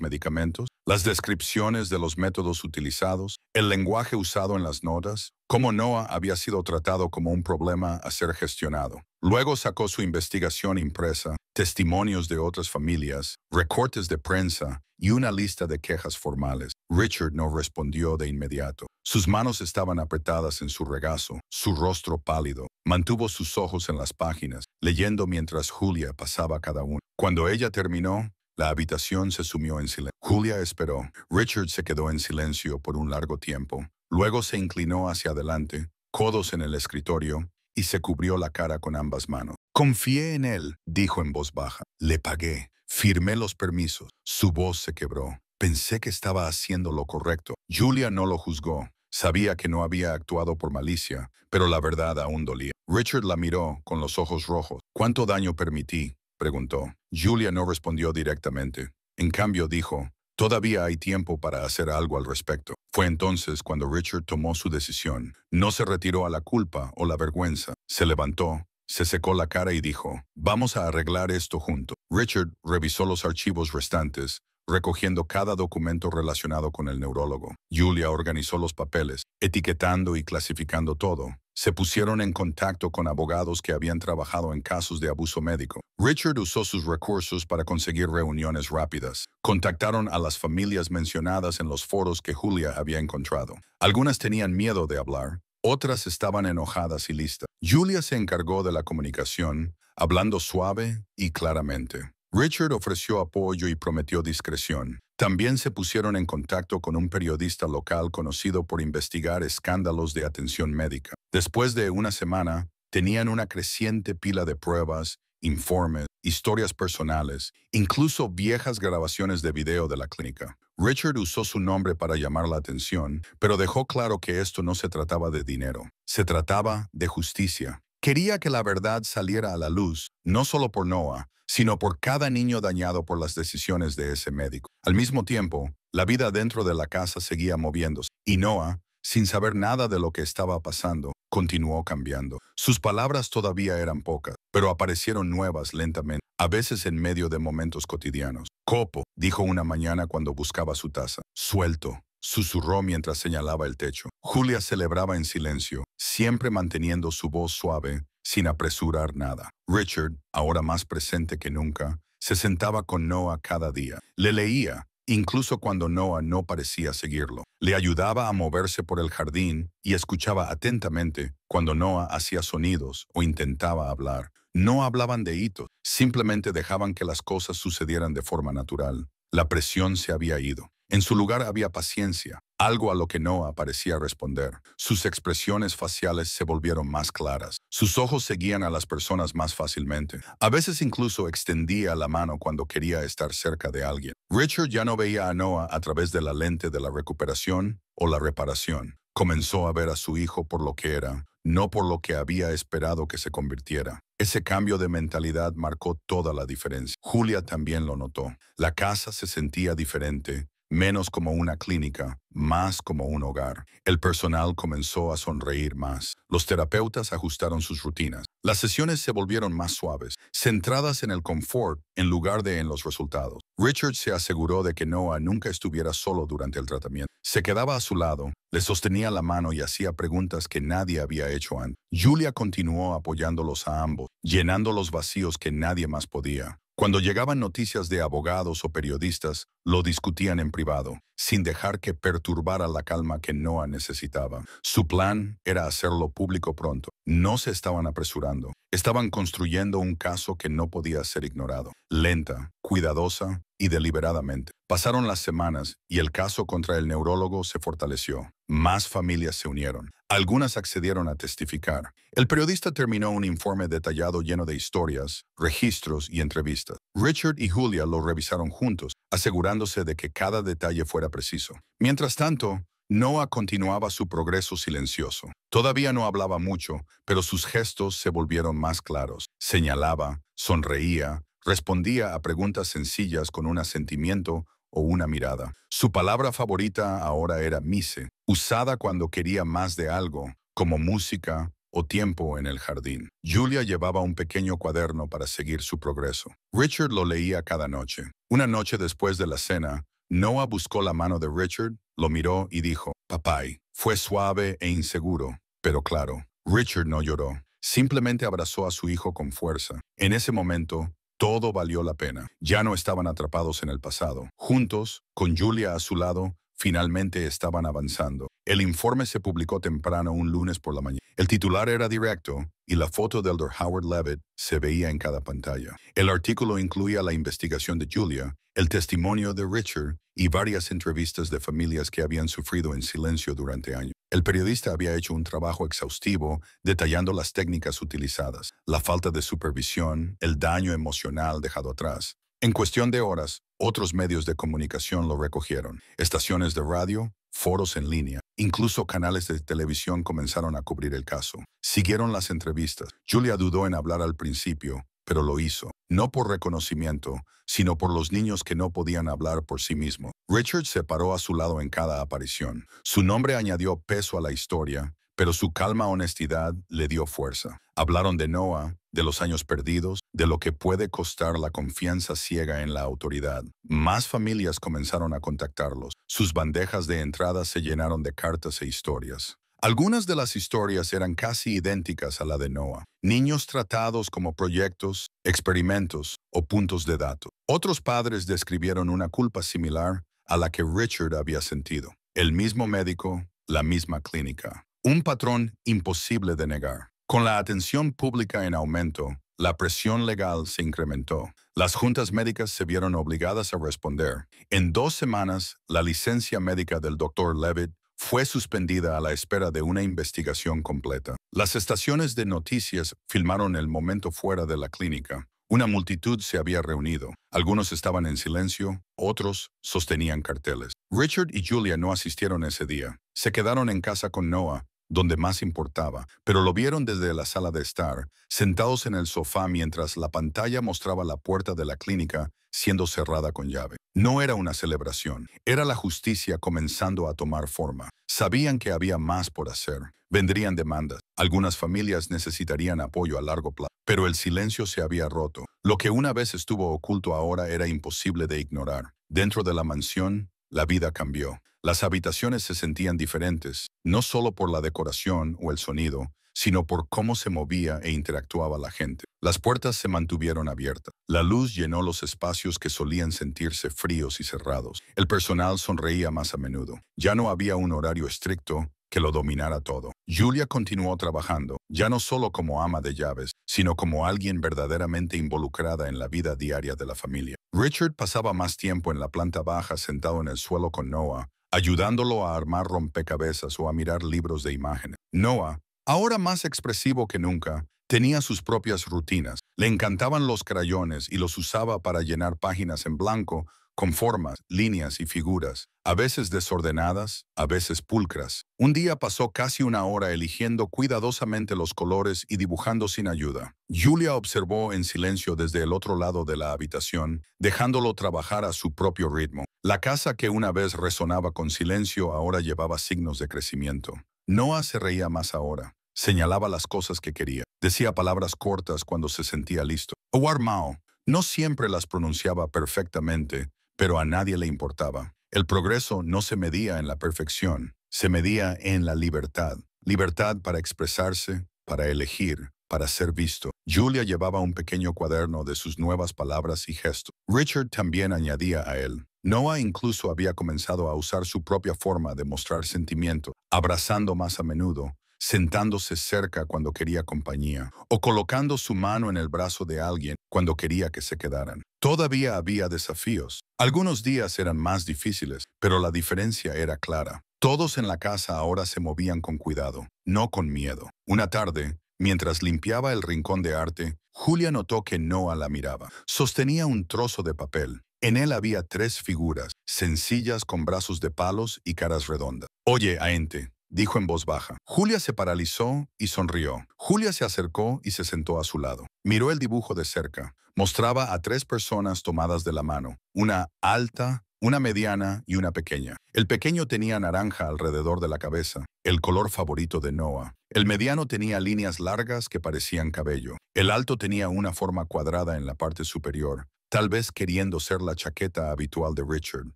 medicamentos, las descripciones de los métodos utilizados, el lenguaje usado en las notas, cómo Noah había sido tratado como un problema a ser gestionado. Luego sacó su investigación impresa, testimonios de otras familias, recortes de prensa y una lista de quejas formales. Richard no respondió de inmediato. Sus manos estaban apretadas en su regazo, su rostro pálido. Mantuvo sus ojos en las páginas, leyendo mientras Julia pasaba cada uno. Cuando ella terminó, la habitación se sumió en silencio. Julia esperó. Richard se quedó en silencio por un largo tiempo. Luego se inclinó hacia adelante, codos en el escritorio, y se cubrió la cara con ambas manos. «Confié en él», dijo en voz baja. «Le pagué. Firmé los permisos». Su voz se quebró. «Pensé que estaba haciendo lo correcto». Julia no lo juzgó. Sabía que no había actuado por malicia, pero la verdad aún dolía. Richard la miró con los ojos rojos. «¿Cuánto daño permití?», preguntó. Julia no respondió directamente. En cambio dijo, «Todavía hay tiempo para hacer algo al respecto». Fue entonces cuando Richard tomó su decisión. No se retiró a la culpa o la vergüenza. Se levantó, se secó la cara y dijo, «Vamos a arreglar esto juntos». Richard revisó los archivos restantes, recogiendo cada documento relacionado con el neurólogo. Julia organizó los papeles, etiquetando y clasificando todo. Se pusieron en contacto con abogados que habían trabajado en casos de abuso médico. Richard usó sus recursos para conseguir reuniones rápidas. Contactaron a las familias mencionadas en los foros que Julia había encontrado. Algunas tenían miedo de hablar, Otras estaban enojadas y listas. Julia se encargó de la comunicación, hablando suave y claramente. Richard ofreció apoyo y prometió discreción. También se pusieron en contacto con un periodista local conocido por investigar escándalos de atención médica. Después de una semana, tenían una creciente pila de pruebas, informes, historias personales, incluso viejas grabaciones de video de la clínica. Richard usó su nombre para llamar la atención, pero dejó claro que esto no se trataba de dinero. Se trataba de justicia. Quería que la verdad saliera a la luz, no solo por Noah, sino por cada niño dañado por las decisiones de ese médico. Al mismo tiempo, la vida dentro de la casa seguía moviéndose, y Noah, sin saber nada de lo que estaba pasando, continuó cambiando. Sus palabras todavía eran pocas, pero aparecieron nuevas lentamente, a veces en medio de momentos cotidianos. Copo, dijo una mañana cuando buscaba su taza. Suelto, susurró mientras señalaba el techo. Julia celebraba en silencio, siempre manteniendo su voz suave, sin apresurar nada. Richard, ahora más presente que nunca, se sentaba con Noah cada día. Le leía, incluso cuando Noah no parecía seguirlo. Le ayudaba a moverse por el jardín y escuchaba atentamente cuando Noah hacía sonidos o intentaba hablar. No hablaban de hitos, simplemente dejaban que las cosas sucedieran de forma natural. La presión se había ido. En su lugar había paciencia, algo a lo que Noah parecía responder. Sus expresiones faciales se volvieron más claras. Sus ojos seguían a las personas más fácilmente. A veces incluso extendía la mano cuando quería estar cerca de alguien. Richard ya no veía a Noah a través de la lente de la recuperación o la reparación. Comenzó a ver a su hijo por lo que era, no por lo que había esperado que se convirtiera. Ese cambio de mentalidad marcó toda la diferencia. Julia también lo notó. La casa se sentía diferente, menos como una clínica, más como un hogar. El personal comenzó a sonreír más. Los terapeutas ajustaron sus rutinas. Las sesiones se volvieron más suaves, centradas en el confort en lugar de en los resultados. Richard se aseguró de que Noah nunca estuviera solo durante el tratamiento. Se quedaba a su lado, le sostenía la mano y hacía preguntas que nadie había hecho antes. Julia continuó apoyándolos a ambos, llenando los vacíos que nadie más podía. Cuando llegaban noticias de abogados o periodistas, lo discutían en privado, sin dejar que perturbara la calma que Noah necesitaba. Su plan era hacerlo público pronto. No se estaban apresurando. Estaban construyendo un caso que no podía ser ignorado. Lenta, cuidadosa y deliberadamente. Pasaron las semanas y el caso contra el neurólogo se fortaleció. Más familias se unieron. Algunas accedieron a testificar. El periodista terminó un informe detallado lleno de historias, registros y entrevistas. Richard y Julia lo revisaron juntos, asegurándose de que cada detalle fuera preciso. Mientras tanto, Noah continuaba su progreso silencioso. Todavía no hablaba mucho, pero sus gestos se volvieron más claros. Señalaba, sonreía, respondía a preguntas sencillas con un asentimiento o una mirada. Su palabra favorita ahora era mise, usada cuando quería más de algo, como música o tiempo en el jardín. Julia llevaba un pequeño cuaderno para seguir su progreso. Richard lo leía cada noche. Una noche después de la cena, Noah buscó la mano de Richard, lo miró y dijo, «Papay». Fue suave e inseguro, pero claro. Richard no lloró. Simplemente abrazó a su hijo con fuerza. En ese momento, todo valió la pena. Ya no estaban atrapados en el pasado. Juntos, con Julia a su lado, finalmente estaban avanzando. El informe se publicó temprano un lunes por la mañana. El titular era directo y la foto del Dr. Howard Levitt se veía en cada pantalla. El artículo incluía la investigación de Julia, el testimonio de Richard y varias entrevistas de familias que habían sufrido en silencio durante años. El periodista había hecho un trabajo exhaustivo detallando las técnicas utilizadas, la falta de supervisión, el daño emocional dejado atrás. En cuestión de horas, otros medios de comunicación lo recogieron. Estaciones de radio, foros en línea, incluso canales de televisión comenzaron a cubrir el caso. Siguieron las entrevistas. Julia dudó en hablar al principio, pero lo hizo. No por reconocimiento, sino por los niños que no podían hablar por sí mismos. Richard se paró a su lado en cada aparición. Su nombre añadió peso a la historia, pero su calma honestidad le dio fuerza. Hablaron de Noah, de los años perdidos, de lo que puede costar la confianza ciega en la autoridad. Más familias comenzaron a contactarlos. Sus bandejas de entrada se llenaron de cartas e historias. Algunas de las historias eran casi idénticas a la de Noah. Niños tratados como proyectos, experimentos o puntos de datos. Otros padres describieron una culpa similar a la que Richard había sentido. El mismo médico, la misma clínica. Un patrón imposible de negar. Con la atención pública en aumento, la presión legal se incrementó. Las juntas médicas se vieron obligadas a responder. En 2 semanas, la licencia médica del Dr. Levitt fue suspendida a la espera de una investigación completa. Las estaciones de noticias filmaron el momento fuera de la clínica. Una multitud se había reunido. Algunos estaban en silencio, otros sostenían carteles. Richard y Julia no asistieron ese día. Se quedaron en casa con Noah, donde más importaba, pero lo vieron desde la sala de estar, sentados en el sofá mientras la pantalla mostraba la puerta de la clínica siendo cerrada con llave. No era una celebración, era la justicia comenzando a tomar forma. Sabían que había más por hacer. Vendrían demandas. Algunas familias necesitarían apoyo a largo plazo. Pero el silencio se había roto. Lo que una vez estuvo oculto ahora era imposible de ignorar. Dentro de la mansión, la vida cambió. Las habitaciones se sentían diferentes, no solo por la decoración o el sonido, sino por cómo se movía e interactuaba la gente. Las puertas se mantuvieron abiertas. La luz llenó los espacios que solían sentirse fríos y cerrados. El personal sonreía más a menudo. Ya no había un horario estricto que lo dominara todo. Julia continuó trabajando, ya no solo como ama de llaves, sino como alguien verdaderamente involucrada en la vida diaria de la familia. Richard pasaba más tiempo en la planta baja sentado en el suelo con Noah, ayudándolo a armar rompecabezas o a mirar libros de imágenes. Noah, ahora más expresivo que nunca, tenía sus propias rutinas. Le encantaban los crayones y los usaba para llenar páginas en blanco con formas, líneas y figuras, a veces desordenadas, a veces pulcras. Un día pasó casi una hora eligiendo cuidadosamente los colores y dibujando sin ayuda. Julia observó en silencio desde el otro lado de la habitación, dejándolo trabajar a su propio ritmo. La casa que una vez resonaba con silencio ahora llevaba signos de crecimiento. Noah se reía más ahora. Señalaba las cosas que quería. Decía palabras cortas cuando se sentía listo. Mao. No siempre las pronunciaba perfectamente, pero a nadie le importaba. El progreso no se medía en la perfección, se medía en la libertad. Libertad para expresarse, para elegir, para ser visto. Julia llevaba un pequeño cuaderno de sus nuevas palabras y gestos. Richard también añadía a él. Noah incluso había comenzado a usar su propia forma de mostrar sentimiento, abrazando más a menudo, sentándose cerca cuando quería compañía, o colocando su mano en el brazo de alguien cuando quería que se quedaran. Todavía había desafíos. Algunos días eran más difíciles, pero la diferencia era clara. Todos en la casa ahora se movían con cuidado, no con miedo. Una tarde, mientras limpiaba el rincón de arte, Julia notó que Noah la miraba. Sostenía un trozo de papel. En él había 3 figuras, sencillas con brazos de palos y caras redondas. «Oye, Aente», dijo en voz baja. Julia se paralizó y sonrió. Julia se acercó y se sentó a su lado. Miró el dibujo de cerca. Mostraba a 3 personas tomadas de la mano. Una alta, una mediana y una pequeña. El pequeño tenía naranja alrededor de la cabeza, el color favorito de Noah. El mediano tenía líneas largas que parecían cabello. El alto tenía una forma cuadrada en la parte superior, tal vez queriendo ser la chaqueta habitual de Richard.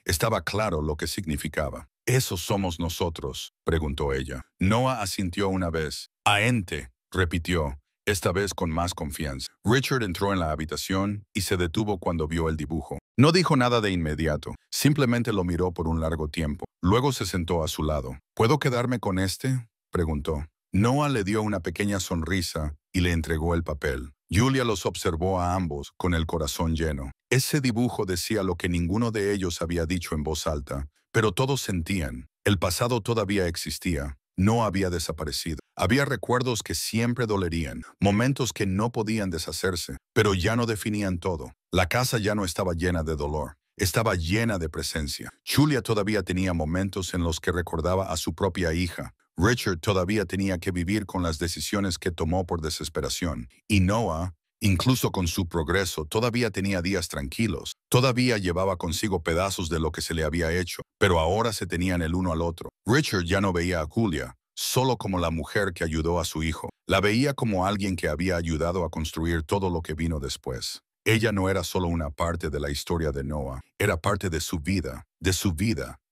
Estaba claro lo que significaba. «¿Esos somos nosotros?», preguntó ella. Noah asintió una vez. «Aente», repitió, esta vez con más confianza. Richard entró en la habitación y se detuvo cuando vio el dibujo. No dijo nada de inmediato, simplemente lo miró por un largo tiempo. Luego se sentó a su lado. «¿Puedo quedarme con este?», preguntó. Noah le dio una pequeña sonrisa y le entregó el papel. Julia los observó a ambos con el corazón lleno. Ese dibujo decía lo que ninguno de ellos había dicho en voz alta, pero todos sentían. El pasado todavía existía, no había desaparecido. Había recuerdos que siempre dolerían, momentos que no podían deshacerse, pero ya no definían todo. La casa ya no estaba llena de dolor, estaba llena de presencia. Julia todavía tenía momentos en los que recordaba a su propia hija. Richard todavía tenía que vivir con las decisiones que tomó por desesperación. Y Noah, incluso con su progreso, todavía tenía días tranquilos. Todavía llevaba consigo pedazos de lo que se le había hecho, pero ahora se tenían el uno al otro. Richard ya no veía a Julia solo como la mujer que ayudó a su hijo. La veía como alguien que había ayudado a construir todo lo que vino después. Ella no era solo una parte de la historia de Noah, era parte de su vida,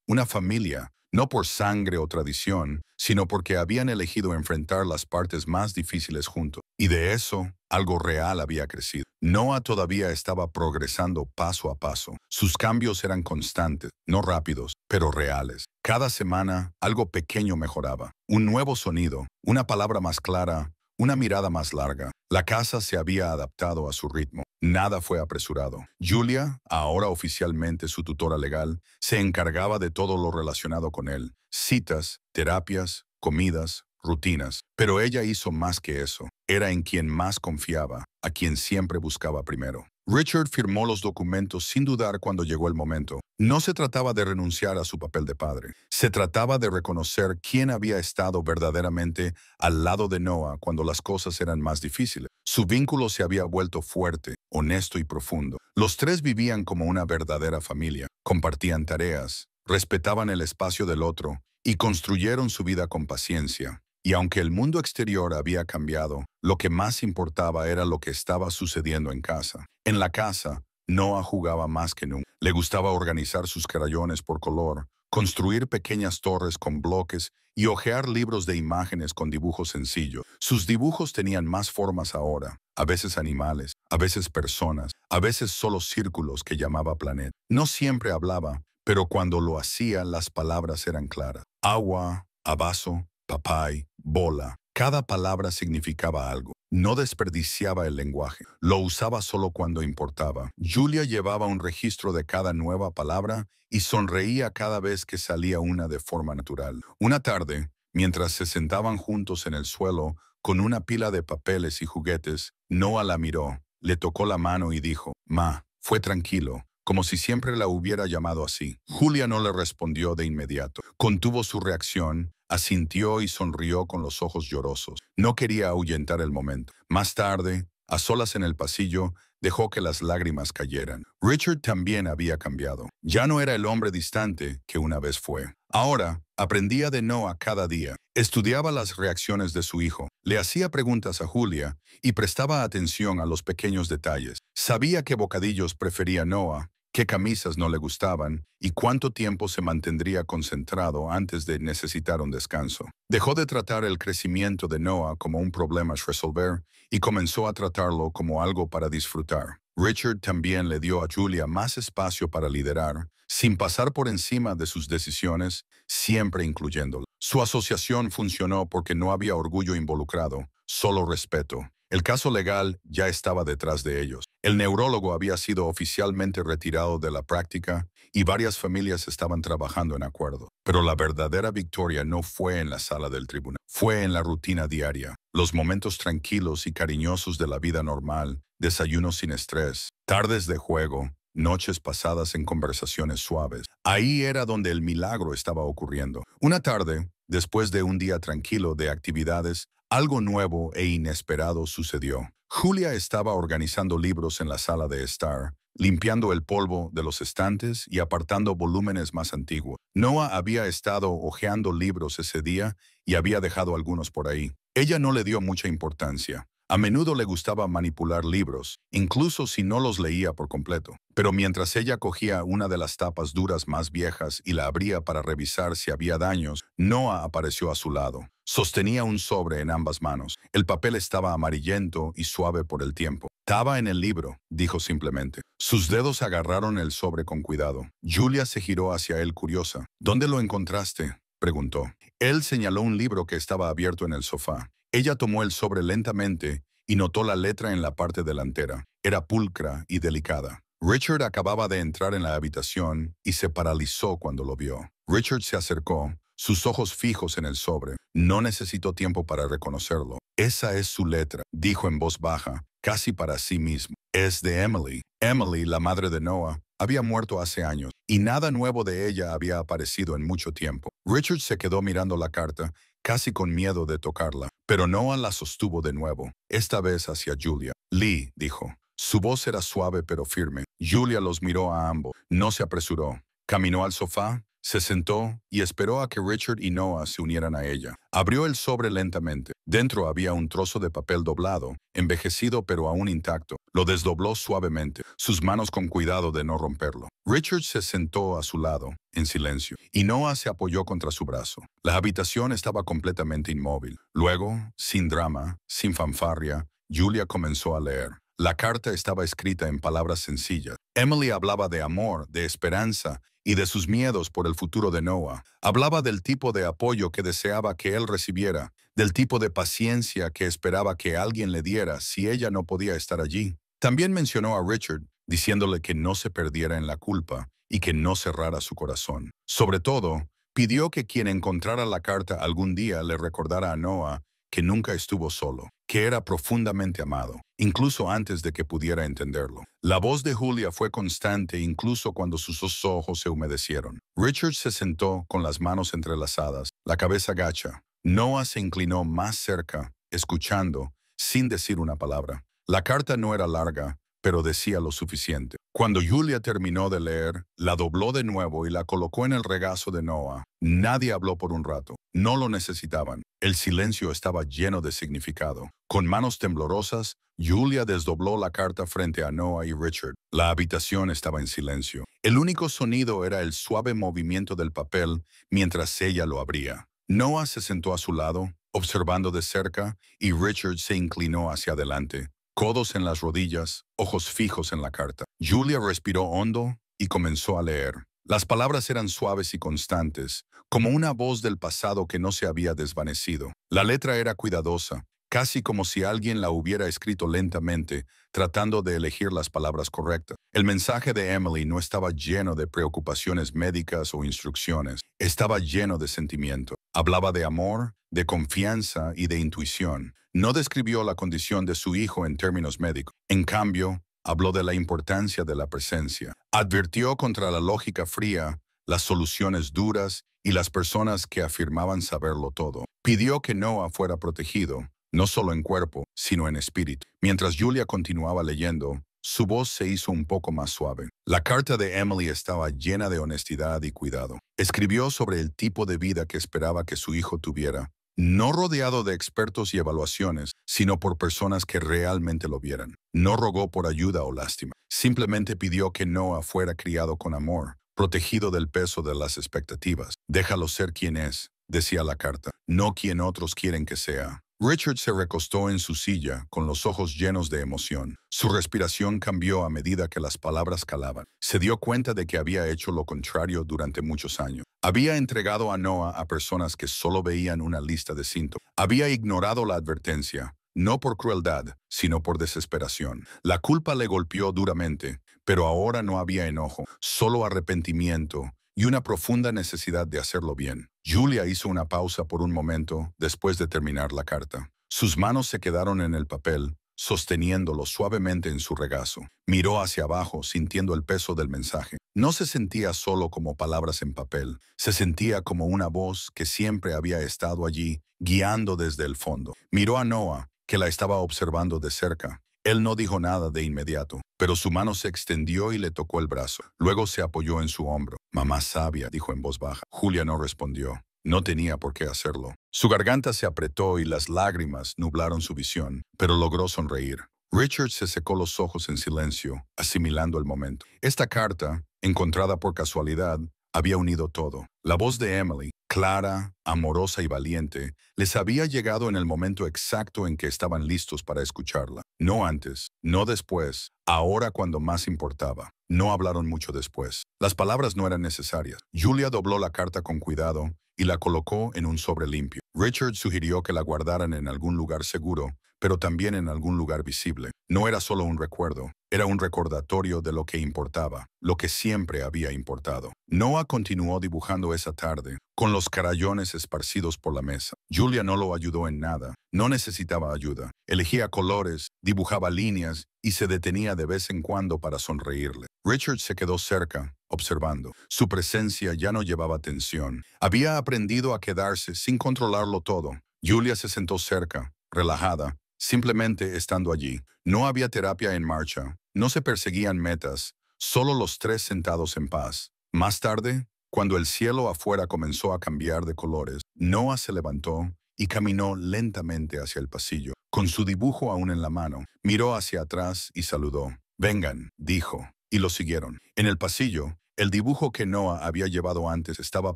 una familia, no por sangre o tradición, sino porque habían elegido enfrentar las partes más difíciles juntos. Y de eso, algo real había crecido. Noah todavía estaba progresando paso a paso. Sus cambios eran constantes, no rápidos, pero reales. Cada semana algo pequeño mejoraba. Un nuevo sonido, una palabra más clara, una mirada más larga. La casa se había adaptado a su ritmo. Nada fue apresurado. Julia, ahora oficialmente su tutora legal, se encargaba de todo lo relacionado con él. Citas, terapias, comidas, rutinas. Pero ella hizo más que eso. Era en quien más confiaba, a quien siempre buscaba primero. Richard firmó los documentos sin dudar cuando llegó el momento. No se trataba de renunciar a su papel de padre. Se trataba de reconocer quién había estado verdaderamente al lado de Noah cuando las cosas eran más difíciles. Su vínculo se había vuelto fuerte, honesto y profundo. Los tres vivían como una verdadera familia. Compartían tareas, respetaban el espacio del otro y construyeron su vida con paciencia. Y aunque el mundo exterior había cambiado, lo que más importaba era lo que estaba sucediendo en casa. En la casa, Noah jugaba más que nunca. Le gustaba organizar sus crayones por color, construir pequeñas torres con bloques y hojear libros de imágenes con dibujos sencillos. Sus dibujos tenían más formas ahora, a veces animales, a veces personas, a veces solo círculos que llamaba planeta. No siempre hablaba, pero cuando lo hacía las palabras eran claras. Agua, abazo, papay, bola. Cada palabra significaba algo. No desperdiciaba el lenguaje. Lo usaba solo cuando importaba. Julia llevaba un registro de cada nueva palabra y sonreía cada vez que salía una de forma natural. Una tarde, mientras se sentaban juntos en el suelo, con una pila de papeles y juguetes, Noah la miró, le tocó la mano y dijo, «Ma, fue tranquilo», como si siempre la hubiera llamado así. Julia no le respondió de inmediato. Contuvo su reacción, asintió y sonrió con los ojos llorosos. No quería ahuyentar el momento. Más tarde, a solas en el pasillo, dejó que las lágrimas cayeran. Richard también había cambiado. Ya no era el hombre distante que una vez fue. Ahora, aprendía de Noah cada día. Estudiaba las reacciones de su hijo. Le hacía preguntas a Julia y prestaba atención a los pequeños detalles. Sabía qué bocadillos prefería Noah, qué camisas no le gustaban y cuánto tiempo se mantendría concentrado antes de necesitar un descanso. Dejó de tratar el crecimiento de Noah como un problema a resolver y comenzó a tratarlo como algo para disfrutar. Richard también le dio a Julia más espacio para liderar, sin pasar por encima de sus decisiones, siempre incluyéndola. Su asociación funcionó porque no había orgullo involucrado, solo respeto. El caso legal ya estaba detrás de ellos. El neurólogo había sido oficialmente retirado de la práctica y varias familias estaban trabajando en acuerdo. Pero la verdadera victoria no fue en la sala del tribunal, fue en la rutina diaria, los momentos tranquilos y cariñosos de la vida normal, desayunos sin estrés, tardes de juego, noches pasadas en conversaciones suaves. Ahí era donde el milagro estaba ocurriendo. Una tarde, después de un día tranquilo de actividades, algo nuevo e inesperado sucedió. Julia estaba organizando libros en la sala de estar, limpiando el polvo de los estantes y apartando volúmenes más antiguos. Noah había estado hojeando libros ese día y había dejado algunos por ahí. Ella no le dio mucha importancia. A menudo le gustaba manipular libros, incluso si no los leía por completo. Pero mientras ella cogía una de las tapas duras más viejas y la abría para revisar si había daños, Noah apareció a su lado. Sostenía un sobre en ambas manos. El papel estaba amarillento y suave por el tiempo. «Estaba en el libro», dijo simplemente. Sus dedos agarraron el sobre con cuidado. Julia se giró hacia él curiosa. «¿Dónde lo encontraste?», preguntó. Él señaló un libro que estaba abierto en el sofá. Ella tomó el sobre lentamente y notó la letra en la parte delantera. Era pulcra y delicada. Richard acababa de entrar en la habitación y se paralizó cuando lo vio. Richard se acercó, sus ojos fijos en el sobre. No necesitó tiempo para reconocerlo. «Esa es su letra», dijo en voz baja, casi para sí mismo. «Es de Emily». Emily, la madre de Noah, había muerto hace años y nada nuevo de ella había aparecido en mucho tiempo. Richard se quedó mirando la carta, casi con miedo de tocarla, pero Noah la sostuvo de nuevo, esta vez hacia Julia. «Lee», dijo. Su voz era suave pero firme. Julia los miró a ambos. No se apresuró. Caminó al sofá, se sentó y esperó a que Richard y Noah se unieran a ella. Abrió el sobre lentamente. Dentro había un trozo de papel doblado, envejecido pero aún intacto. Lo desdobló suavemente, sus manos con cuidado de no romperlo. Richard se sentó a su lado, en silencio, y Noah se apoyó contra su brazo. La habitación estaba completamente inmóvil. Luego, sin drama, sin fanfarria, Julia comenzó a leer. La carta estaba escrita en palabras sencillas. Emily hablaba de amor, de esperanza y de sus miedos por el futuro de Noah. Hablaba del tipo de apoyo que deseaba que él recibiera, del tipo de paciencia que esperaba que alguien le diera si ella no podía estar allí. También mencionó a Richard, diciéndole que no se perdiera en la culpa y que no cerrara su corazón. Sobre todo, pidió que quien encontrara la carta algún día le recordara a Noah que nunca estuvo solo, que era profundamente amado, incluso antes de que pudiera entenderlo. La voz de Julia fue constante incluso cuando sus dos ojos se humedecieron. Richard se sentó con las manos entrelazadas, la cabeza gacha. Noah se inclinó más cerca, escuchando, sin decir una palabra. La carta no era larga, pero decía lo suficiente. Cuando Julia terminó de leer, la dobló de nuevo y la colocó en el regazo de Noah. Nadie habló por un rato. No lo necesitaban. El silencio estaba lleno de significado. Con manos temblorosas, Julia desdobló la carta frente a Noah y Richard. La habitación estaba en silencio. El único sonido era el suave movimiento del papel mientras ella lo abría. Noah se sentó a su lado, observando de cerca, y Richard se inclinó hacia adelante, codos en las rodillas, ojos fijos en la carta. Julia respiró hondo y comenzó a leer. Las palabras eran suaves y constantes, como una voz del pasado que no se había desvanecido. La letra era cuidadosa, casi como si alguien la hubiera escrito lentamente, tratando de elegir las palabras correctas. El mensaje de Emily no estaba lleno de preocupaciones médicas o instrucciones, estaba lleno de sentimiento. Hablaba de amor, de confianza y de intuición. No describió la condición de su hijo en términos médicos. En cambio, habló de la importancia de la presencia. Advirtió contra la lógica fría, las soluciones duras y las personas que afirmaban saberlo todo. Pidió que Noah fuera protegido, no solo en cuerpo, sino en espíritu. Mientras Julia continuaba leyendo, su voz se hizo un poco más suave. La carta de Emily estaba llena de honestidad y cuidado. Escribió sobre el tipo de vida que esperaba que su hijo tuviera, no rodeado de expertos y evaluaciones, sino por personas que realmente lo vieran. No rogó por ayuda o lástima. Simplemente pidió que Noah fuera criado con amor, protegido del peso de las expectativas. Déjalo ser quien es, decía la carta, no quien otros quieren que sea. Richard se recostó en su silla, con los ojos llenos de emoción. Su respiración cambió a medida que las palabras calaban. Se dio cuenta de que había hecho lo contrario durante muchos años. Había entregado a Noah a personas que solo veían una lista de síntomas. Había ignorado la advertencia, no por crueldad, sino por desesperación. La culpa le golpeó duramente, pero ahora no había enojo, solo arrepentimiento y una profunda necesidad de hacerlo bien. Julia hizo una pausa por un momento después de terminar la carta. Sus manos se quedaron en el papel, sosteniéndolo suavemente en su regazo. Miró hacia abajo, sintiendo el peso del mensaje. No se sentía solo como palabras en papel, se sentía como una voz que siempre había estado allí, guiando desde el fondo. Miró a Noah, que la estaba observando de cerca. Él no dijo nada de inmediato, pero su mano se extendió y le tocó el brazo. Luego se apoyó en su hombro. «Mamá sabia», dijo en voz baja. Julia no respondió. No tenía por qué hacerlo. Su garganta se apretó y las lágrimas nublaron su visión, pero logró sonreír. Richard se secó los ojos en silencio, asimilando el momento. Esta carta, encontrada por casualidad, había unido todo. La voz de Emily, clara, amorosa y valiente, les había llegado en el momento exacto en que estaban listos para escucharla. No antes, no después, ahora cuando más importaba. No hablaron mucho después. Las palabras no eran necesarias. Julia dobló la carta con cuidado y la colocó en un sobre limpio. Richard sugirió que la guardaran en algún lugar seguro, pero también en algún lugar visible. No era solo un recuerdo, era un recordatorio de lo que importaba, lo que siempre había importado. Noah continuó dibujando esa tarde, con los crayones esparcidos por la mesa. Julia no lo ayudó en nada, no necesitaba ayuda. Elegía colores, dibujaba líneas y se detenía de vez en cuando para sonreírle. Richard se quedó cerca, observando. Su presencia ya no llevaba tensión. Había aprendido a quedarse sin controlarlo todo. Julia se sentó cerca, relajada, simplemente estando allí. No había terapia en marcha, no se perseguían metas, solo los tres sentados en paz. Más tarde, cuando el cielo afuera comenzó a cambiar de colores, Noah se levantó y caminó lentamente hacia el pasillo, con su dibujo aún en la mano. Miró hacia atrás y saludó. «Vengan», dijo, y lo siguieron. En el pasillo, el dibujo que Noah había llevado antes estaba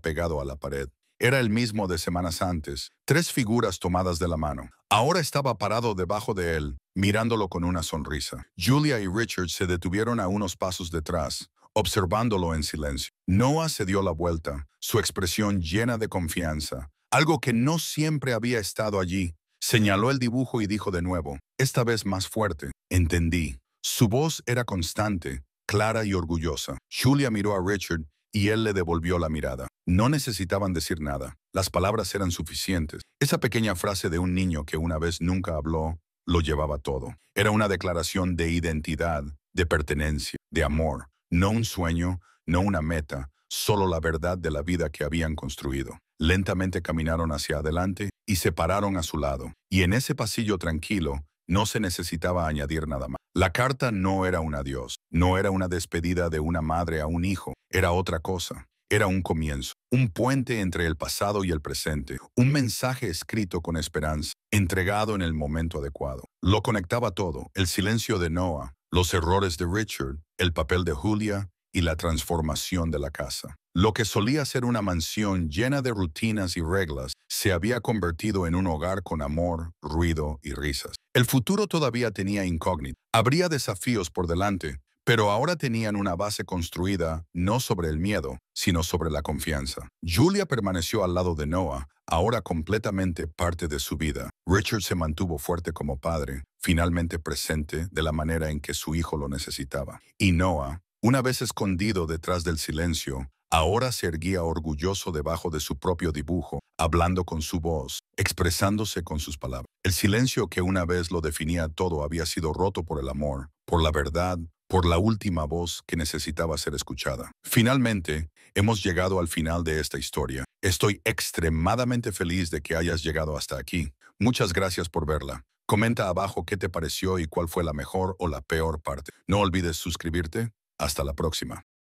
pegado a la pared. Era el mismo de semanas antes, 3 figuras tomadas de la mano. Ahora estaba parado debajo de él, mirándolo con una sonrisa. Julia y Richard se detuvieron a unos pasos detrás, observándolo en silencio. Noah se dio la vuelta, su expresión llena de confianza, algo que no siempre había estado allí. Señaló el dibujo y dijo de nuevo, esta vez más fuerte, entendí. Su voz era constante, clara y orgullosa. Julia miró a Richard y él le devolvió la mirada. No necesitaban decir nada. Las palabras eran suficientes. Esa pequeña frase de un niño que una vez nunca habló lo llevaba todo. Era una declaración de identidad, de pertenencia, de amor. No un sueño, no una meta, solo la verdad de la vida que habían construido. Lentamente caminaron hacia adelante y se pararon a su lado. Y en ese pasillo tranquilo no se necesitaba añadir nada más. La carta no era un adiós, no era una despedida de una madre a un hijo, era otra cosa. Era un comienzo, un puente entre el pasado y el presente, un mensaje escrito con esperanza, entregado en el momento adecuado. Lo conectaba todo, el silencio de Noah, los errores de Richard, el papel de Julia y la transformación de la casa. Lo que solía ser una mansión llena de rutinas y reglas se había convertido en un hogar con amor, ruido y risas. El futuro todavía tenía incógnita. Habría desafíos por delante, pero ahora tenían una base construida no sobre el miedo, sino sobre la confianza. Julia permaneció al lado de Noah, ahora completamente parte de su vida. Richard se mantuvo fuerte como padre, finalmente presente de la manera en que su hijo lo necesitaba. Y Noah, una vez escondido detrás del silencio, ahora se erguía orgulloso debajo de su propio dibujo, hablando con su voz, expresándose con sus palabras. El silencio que una vez lo definía todo había sido roto por el amor, por la verdad, por la última voz que necesitaba ser escuchada. Finalmente, hemos llegado al final de esta historia. Estoy extremadamente feliz de que hayas llegado hasta aquí. Muchas gracias por verla. Comenta abajo qué te pareció y cuál fue la mejor o la peor parte. No olvides suscribirte. Hasta la próxima.